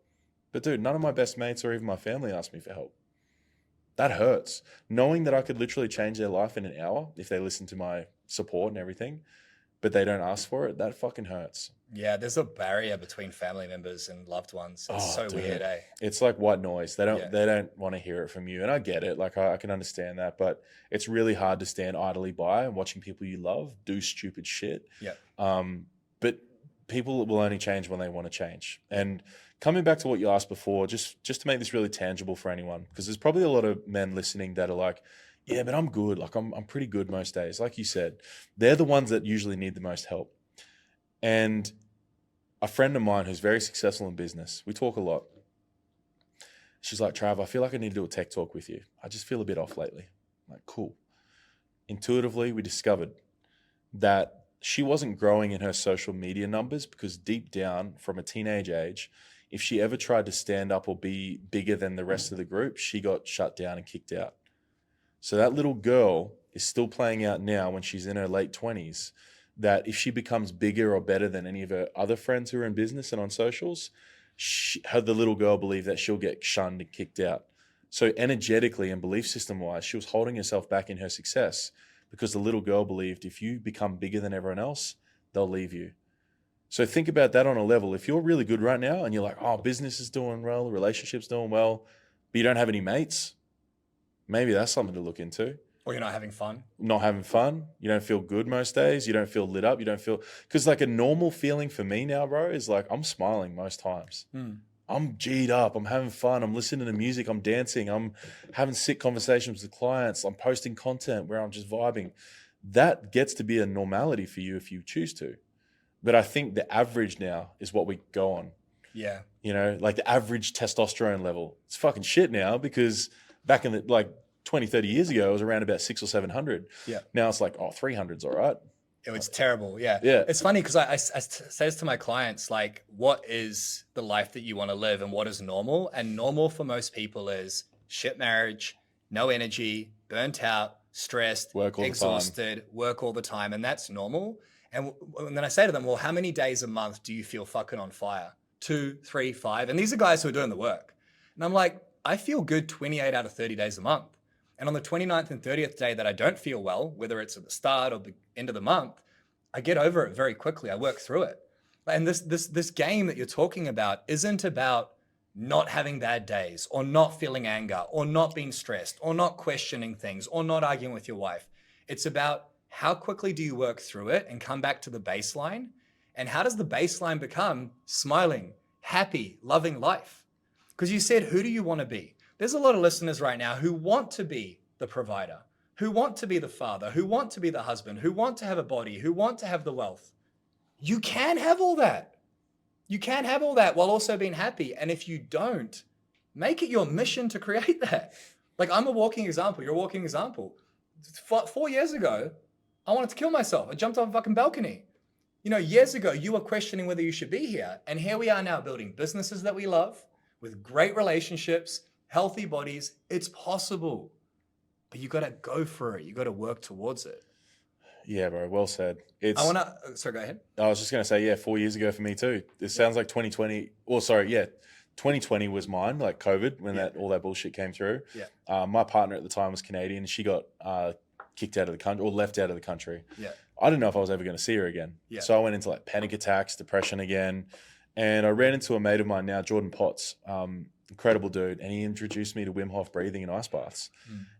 But dude, none of my best mates or even my family asked me for help. That hurts. Knowing that I could literally change their life in an hour if they listen to my support and everything, but they don't ask for it, that fucking hurts. Yeah, there's a barrier between family members and loved ones. It's so dude. weird, eh? It's like white noise. They Yeah. don't want to hear it from you. And I get it. Like I can understand that, but it's really hard to stand idly by and watching people you love do stupid shit. Yeah. But people will only change when they want to change. And coming back to what you asked before, just to make this really tangible for anyone, because there's probably a lot of men listening that are like, yeah, but I'm good. Like I'm pretty good most days. Like you said, they're the ones that usually need the most help. And a friend of mine who's very successful in business, we talk a lot. She's like, Trav, I feel like I need to do a tech talk with you. I just feel a bit off lately. I'm like, cool. Intuitively, we discovered that she wasn't growing in her social media numbers because deep down from a teenage age, if she ever tried to stand up or be bigger than the rest of the group, she got shut down and kicked out. So that little girl is still playing out now when she's in her late 20s, that if she becomes bigger or better than any of her other friends who are in business and on socials, the little girl believed that she'll get shunned and kicked out. So energetically and belief system wise, she was holding herself back in her success because the little girl believed if you become bigger than everyone else, they'll leave you. So think about that on a level. If you're really good right now and you're like, oh, business is doing well, the relationship's doing well, but you don't have any mates, maybe that's something to look into. Or you're not having fun. Not having fun. You don't feel good most days. You don't feel lit up. You don't feel, because like a normal feeling for me now, bro, is like I'm smiling most times. I'm G'd up. I'm having fun. I'm listening to music. I'm dancing. I'm having sick conversations with clients. I'm posting content where I'm just vibing. That gets to be a normality for you if you choose to. But I think the average now is what we go on. Yeah. You know, like the average testosterone level. It's fucking shit now because back in the, like, 20, 30 years ago, it was around about 600 or 700. Yeah. Now it's like, 300's all right. It was terrible. Yeah. Yeah. It's funny because I says to my clients, like, what is the life that you want to live and what is normal? And normal for most people is shit marriage, no energy, burnt out, stressed, exhausted, work all the time. And that's normal. And then I say to them, well, how many days a month do you feel fucking on fire? 2, 3, 5. And these are guys who are doing the work. And I'm like, I feel good 28 out of 30 days a month. And on the 29th and 30th day that I don't feel well, whether it's at the start or the end of the month, I get over it very quickly. I work through it. And this game that you're talking about isn't about not having bad days or not feeling anger or not being stressed or not questioning things or not arguing with your wife. It's about how quickly do you work through it and come back to the baseline? And how does the baseline become smiling, happy, loving life? Because you said, who do you want to be? There's a lot of listeners right now who want to be the provider, who want to be the father, who want to be the husband, who want to have a body, who want to have the wealth. You can have all that. You can have all that while also being happy. And if you don't, make it your mission to create that. Like I'm a walking example. You're a walking example. 4 years ago, I wanted to kill myself. I jumped off a fucking balcony. You know, years ago, you were questioning whether you should be here. And here we are now building businesses that we love with great relationships, healthy bodies. It's possible, but you got to go for it. You got to work towards it. Yeah, bro. Well said. Sorry, go ahead. I was just going to say, yeah, 4 years ago for me too. It sounds like 2020. 2020 was mine, like COVID, when all that bullshit came through. Yeah. My partner at the time was Canadian. She got kicked out of the country or left out of the country. Yeah. I didn't know if I was ever going to see her again. Yeah. So I went into like panic attacks, depression again. And I ran into a mate of mine now, Jordan Potts, incredible dude. And he introduced me to Wim Hof breathing and ice baths.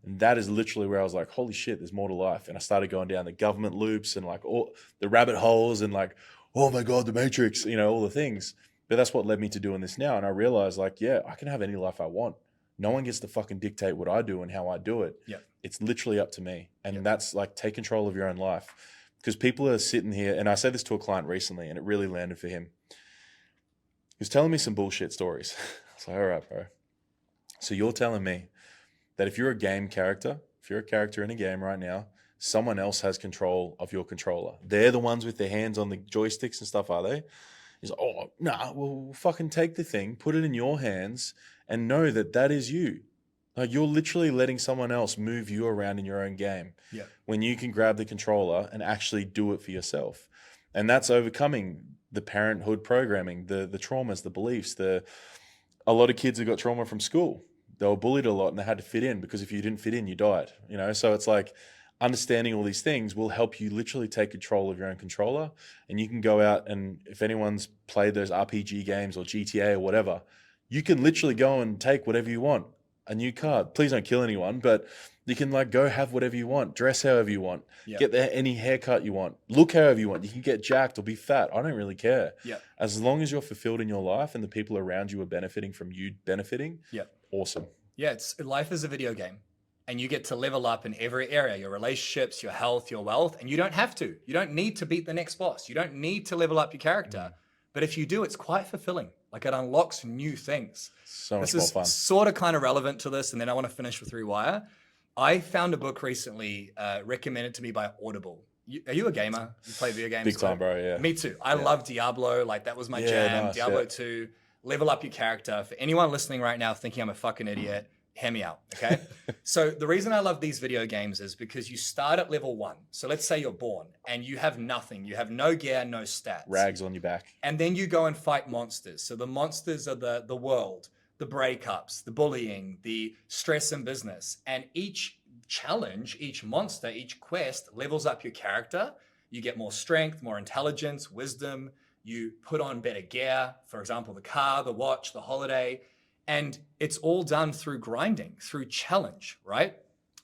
And that is literally where I was like, holy shit, there's more to life. And I started going down the government loops and like all the rabbit holes and like, oh my God, the Matrix, you know, all the things. But that's what led me to doing this now. And I realized like, yeah, I can have any life I want. No one gets to fucking dictate what I do and how I do it. Yeah. It's literally up to me. And that's like, take control of your own life. Because people are sitting here, and I said this to a client recently, and it really landed for him. He was telling me some bullshit stories. I was like, all right, bro. So you're telling me that if you're a game character, if you're a character in a game right now, someone else has control of your controller. They're the ones with their hands on the joysticks and stuff, are they? He's like, oh, nah, well, fucking take the thing, put it in your hands, and know that that is you. Like, you're literally letting someone else move you around in your own game Yeah. when you can grab the controller and actually do it for yourself. And that's overcoming the parenthood programming, the traumas, the beliefs. A lot of kids have got trauma from school. They were bullied a lot and they had to fit in, because if you didn't fit in, you died. So it's like, understanding all these things will help you literally take control of your own controller, and you can go out, and if anyone's played those RPG games or GTA or whatever, you can literally go and take whatever you want. A new car. Please don't kill anyone, but you can like go have whatever you want, dress however you want, get any haircut you want, look however you want. You can get jacked or be fat. I don't really care. As long as you're fulfilled in your life and the people around you are benefiting from you benefiting. Awesome. Yeah, life is a video game, and you get to level up in every area, your relationships, your health, your wealth, and you don't have to. You don't need to beat the next boss. You don't need to level up your character. But if you do, it's quite fulfilling. Like, it unlocks new things. So much more fun. This is sort of kind of relevant to this, and then I want to finish with Rewire. I found a book recently recommended to me by Audible. Are you a gamer? You play video games? Big time, bro, yeah. Me too. I love Diablo. Like, that was my jam. Nice, Diablo 2. Level up your character. For anyone listening right now thinking I'm a fucking idiot, hear me out, okay? So the reason I love these video games is because you start at level 1. So let's say you're born and you have nothing. You have no gear, no stats. Rags on your back. And then you go and fight monsters. So the monsters are the world, the breakups, the bullying, the stress in business. And each challenge, each monster, each quest levels up your character. You get more strength, more intelligence, wisdom. You put on better gear, for example, the car, the watch, the holiday. And it's all done through grinding, through challenge, right?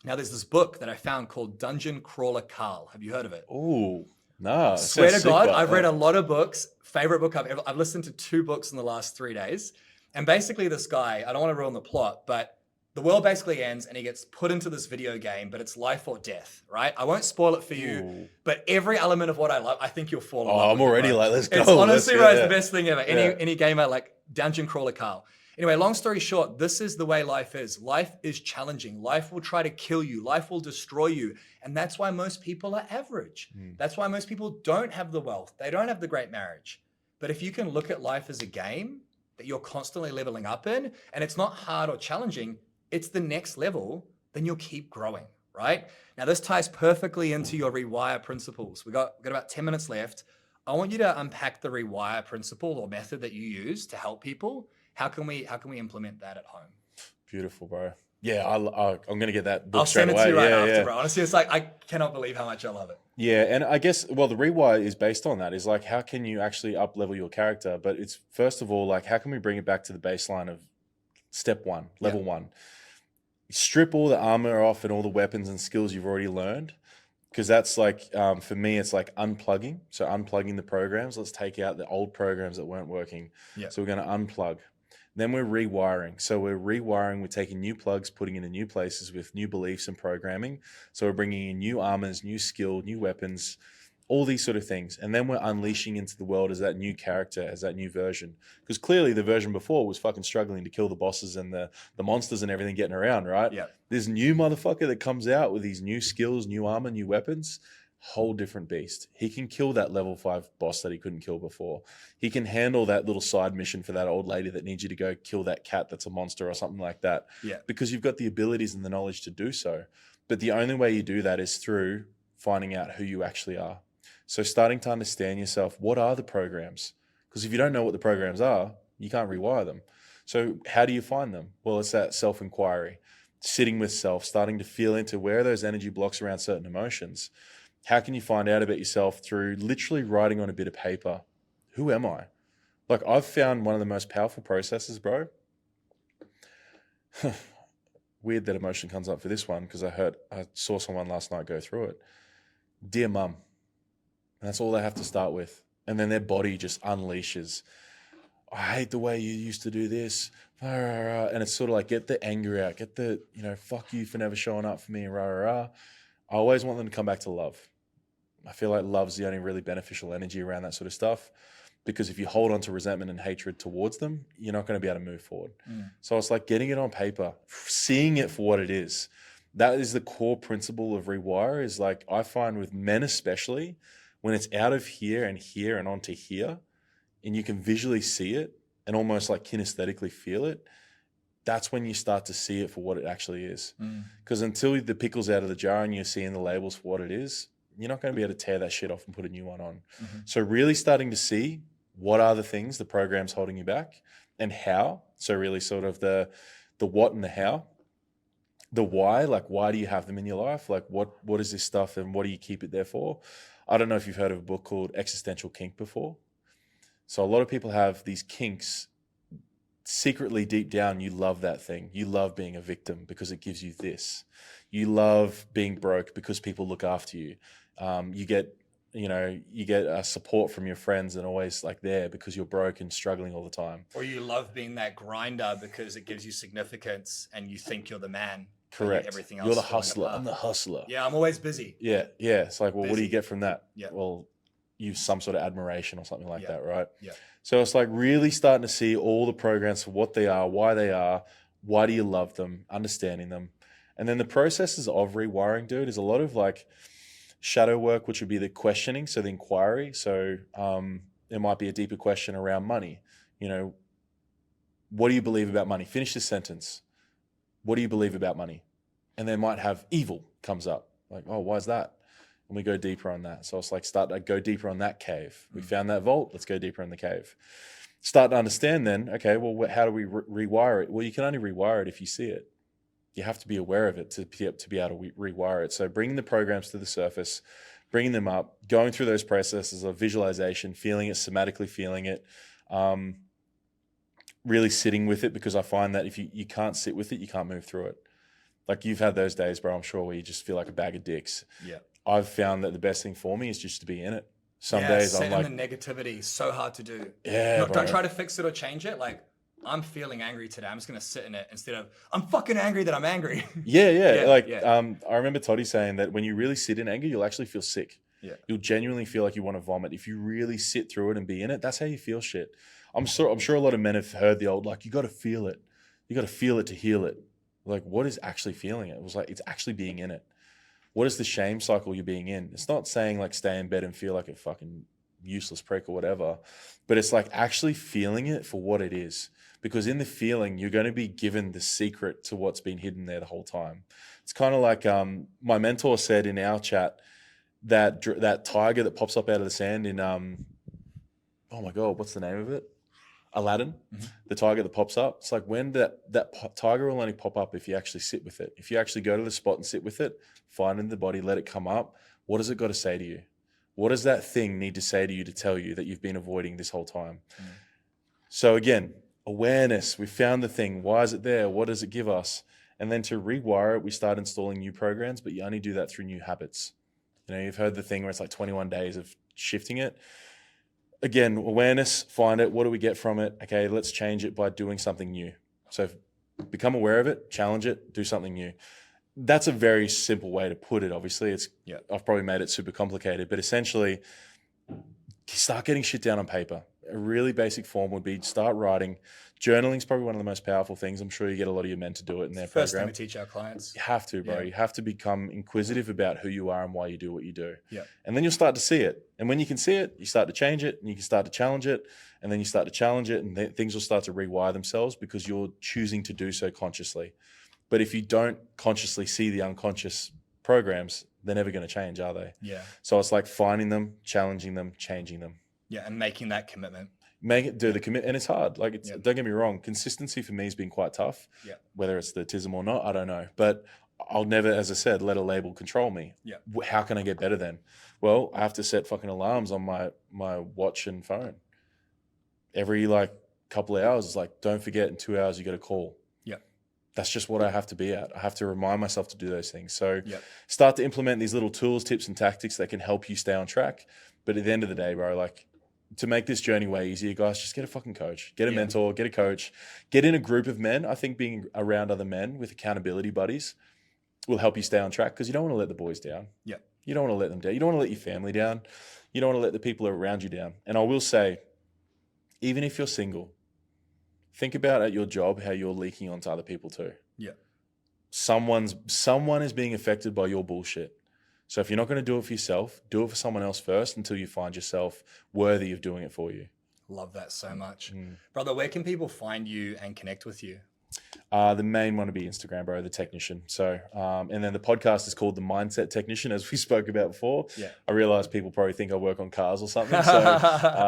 Now, there's this book that I found called Dungeon Crawler Carl. Have you heard of it? Oh, no. Swear to God, I've read a lot of books. Favorite book I've listened to 2 books in the last 3 days. And basically this guy, I don't want to ruin the plot, but the world basically ends and he gets put into this video game, but it's life or death, right? I won't spoil it for you, but every element of what I love, I think you'll fall in love with. I'm already like, let's go. It's honestly, it's the best thing ever. Any gamer, like Dungeon Crawler Carl. Anyway, long story short, this is the way life is. Life is challenging. Life will try to kill you. Life will destroy you. And that's why most people are average. That's why most people don't have the wealth. They don't have the great marriage. But if you can look at life as a game that you're constantly leveling up in, and it's not hard or challenging, it's the next level, then you'll keep growing, right? Now, this ties perfectly into your Rewire principles. We've got about 10 minutes left. I want you to unpack the Rewire principle or method that you use to help people. How can we implement that at home? Beautiful, bro. Yeah, I'm going to get that book I'll straight send it away. to you right after, bro. Honestly, it's like, I cannot believe how much I love it. Yeah, and I guess, well, the Rewire is based on that. Is like, how can you actually up-level your character? But it's, first of all, like, how can we bring it back to the baseline of step 1, level 1? Strip all the armor off and all the weapons and skills you've already learned. Because that's like, for me, it's like unplugging. So unplugging the programs. Let's take out the old programs that weren't working. So we're going to unplug. Then we're rewiring. So we're rewiring. We're taking new plugs, putting into new places with new beliefs and programming. So we're bringing in new armors, new skill, new weapons, all these sort of things. And then we're unleashing into the world as that new character, as that new version. Because clearly the version before was fucking struggling to kill the bosses and the monsters and everything getting around, right? This new motherfucker that comes out with these new skills, new armor, new weapons, whole different beast. He can kill that level 5 boss that he couldn't kill before. He can handle that little side mission for that old lady that needs you to go kill that cat that's a monster or something like that. Because you've got the abilities and the knowledge to do so. But the only way you do that is through finding out who you actually are. So starting to understand yourself, what are the programs? Because if you don't know what the programs are, you can't rewire them. So how do you find them? Well, it's that self-inquiry, sitting with self, starting to feel into where are those energy blocks around certain emotions. How can you find out about yourself? Through literally writing on a bit of paper. Who am I? Like, I've found one of the most powerful processes, bro. Weird that emotion comes up for this one, because I saw someone last night go through it. Dear mum. And that's all they have to start with. And then their body just unleashes. I hate the way you used to do this. And it's sort of like, get the anger out. Get the, fuck you for never showing up for me. I always want them to come back to love. I feel like love's the only really beneficial energy around that sort of stuff. Because if you hold on to resentment and hatred towards them, you're not going to be able to move forward. So it's like getting it on paper, seeing it for what it is. That is the core principle of Rewire. Is like, I find with men especially, when it's out of here and onto here, and you can visually see it and almost like kinesthetically feel it, that's when you start to see it for what it actually is. Because until the pickle's out of the jar and you're seeing the labels for what it is, you're not going to be able to tear that shit off and put a new one on. So really starting to see what are the things, the program's holding you back, and how. So really sort of the what and the how. The why, like why do you have them in your life? Like what is this stuff and what do you keep it there for? I don't know if you've heard of a book called Existential Kink before. So a lot of people have these kinks. Secretly deep down, you love that thing. You love being a victim because it gives you this. You love being broke because people look after you. You get support from your friends and always like there because you're broke and struggling all the time. Or you love being that grinder because it gives you significance and you think you're the man. Correct. Everything else you're the hustler. I'm the hustler. Yeah, I'm always busy. Yeah. It's like, well, what do you get from that? Yeah. Well, you some sort of admiration or something like that, right? Yeah. So it's like really starting to see all the programs for what they are, why do you love them, understanding them. And then the processes of rewiring, dude, is a lot of like shadow work, which would be the questioning, so the inquiry. So there might be a deeper question around money. What do you believe about money? Finish this sentence. What do you believe about money? And they might have evil comes up. Like, oh, why is that? And we go deeper on that. So it's like start to go deeper on that cave. We found that vault. Let's go deeper in the cave. Start to understand then, okay, well, how do we rewire it? Well, you can only rewire it if you see it. You have to be aware of it to be able to rewire it. So bringing the programs to the surface, bringing them up, going through those processes of visualization, feeling it, somatically feeling it, really sitting with it, because I find that if you can't sit with it, you can't move through it. Like you've had those days, bro, I'm sure, where you just feel like a bag of dicks. Yeah. I've found that the best thing for me is just to be in it. Some days I'm like, the negativity, so hard to do. Yeah, don't try to fix it or change it. Like, I'm feeling angry today. I'm just gonna sit in it instead of I'm fucking angry that I'm angry. I remember Toddy saying that when you really sit in anger, you'll actually feel sick. Yeah. You'll genuinely feel like you want to vomit. If you really sit through it and be in it, that's how you feel shit. I'm sure a lot of men have heard the old, like, you got to feel it. You got to feel it to heal it. Like, what is actually feeling it? It was like, it's actually being in it. What is the shame cycle you're being in? It's not saying like stay in bed and feel like a fucking useless prick or whatever, but it's like actually feeling it for what it is. Because in the feeling, you're going to be given the secret to what's been hidden there the whole time. It's kind of like my mentor said in our chat, that tiger that pops up out of the sand in, oh my God, what's the name of it? Aladdin, the tiger that pops up. It's like when that tiger will only pop up if you actually sit with it. If you actually go to the spot and sit with it, find it in the body, let it come up. What has it got to say to you? What does that thing need to say to you to tell you that you've been avoiding this whole time? So again, awareness, we found the thing. Why is it there? What does it give us? And then to rewire it, we start installing new programs, but you only do that through new habits. You've heard the thing where it's like 21 days of shifting it. Again, awareness, find it. What do we get from it? Okay, let's change it by doing something new. So become aware of it, challenge it, do something new. That's a very simple way to put it. Obviously, I've probably made it super complicated, but essentially start getting shit down on paper. A really basic form would be start writing. Journaling is probably one of the most powerful things. I'm sure you get a lot of your men to do it in their First program. thing we teach our clients. You have to, bro. Yeah. You have to become inquisitive about who you are and why you do what you do. Yeah. And then you'll start to see it. And when you can see it, you start to change it, and you can start to challenge it, and then you start to challenge it, and then things will start to rewire themselves because you're choosing to do so consciously. But if you don't consciously see the unconscious programs, they're never going to change, are they? Yeah. So it's like finding them, challenging them, changing them. Yeah, and making that commitment. Do the commit, and it's hard. Like, don't get me wrong, consistency for me has been quite tough. Yeah. Whether it's the autism or not, I don't know. But I'll never, as I said, let a label control me. Yeah. How can I get better then? Well, I have to set fucking alarms on my watch and phone. Every like couple of hours, it's like, don't forget, in 2 hours you got a call. Yeah. That's just what I have to be at. I have to remind myself to do those things. So start to implement these little tools, tips, and tactics that can help you stay on track. But at the end of the day, bro, like, to make this journey way easier, guys, just get a fucking coach, get a mentor, get a coach, get in a group of men. I think being around other men with accountability buddies will help you stay on track, because you don't want to let the boys down. Yeah. You don't want to let them down. You don't want to let your family down. You don't want to let the people around you down. And I will say, even if you're single, think about at your job how you're leaking onto other people too. Yeah. Someone is being affected by your bullshit. So if you're not going to do it for yourself, do it for someone else first until you find yourself worthy of doing it for you. Love that so much. Brother, where can people find you and connect with you? The main one would be Instagram, bro, the technician. So, and then the podcast is called The Mindset Technician, as we spoke about before. Yeah. I realize people probably think I work on cars or something. So,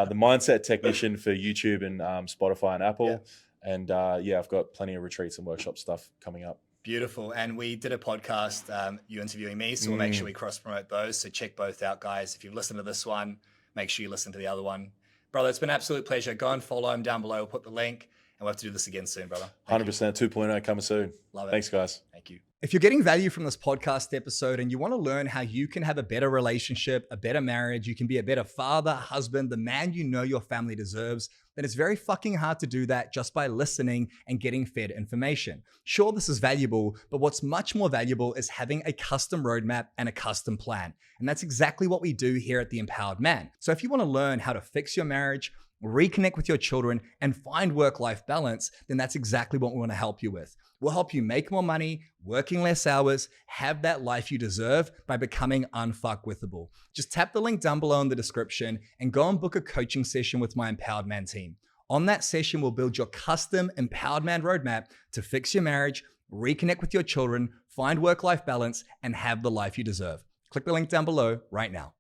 The Mindset Technician for YouTube and Spotify and Apple. Yeah. And I've got plenty of retreats and workshop stuff coming up. Beautiful. And we did a podcast, you interviewing me, so we'll make sure we cross promote those. So check both out, guys. If you've listened to this one, make sure you listen to the other one. Brother, it's been an absolute pleasure. Go and follow him down below. We'll put the link. And we'll have to do this again soon, brother. 100%, 2.0 coming soon. Love it. Thanks, guys. Thank you. If you're getting value from this podcast episode and you want to learn how you can have a better relationship, a better marriage, you can be a better father, husband, the man you know your family deserves, then it's very fucking hard to do that just by listening and getting fed information. Sure, this is valuable, but what's much more valuable is having a custom roadmap and a custom plan. And that's exactly what we do here at The Empowered Man. So if you want to learn how to fix your marriage, reconnect with your children, and find work-life balance, then that's exactly what we want to help you with. We'll help you make more money, working less hours, have that life you deserve by becoming unfuckwithable. Just tap the link down below in the description and go and book a coaching session with my Empowered Man team. On that session, we'll build your custom Empowered Man roadmap to fix your marriage, reconnect with your children, find work-life balance, and have the life you deserve. Click the link down below right now.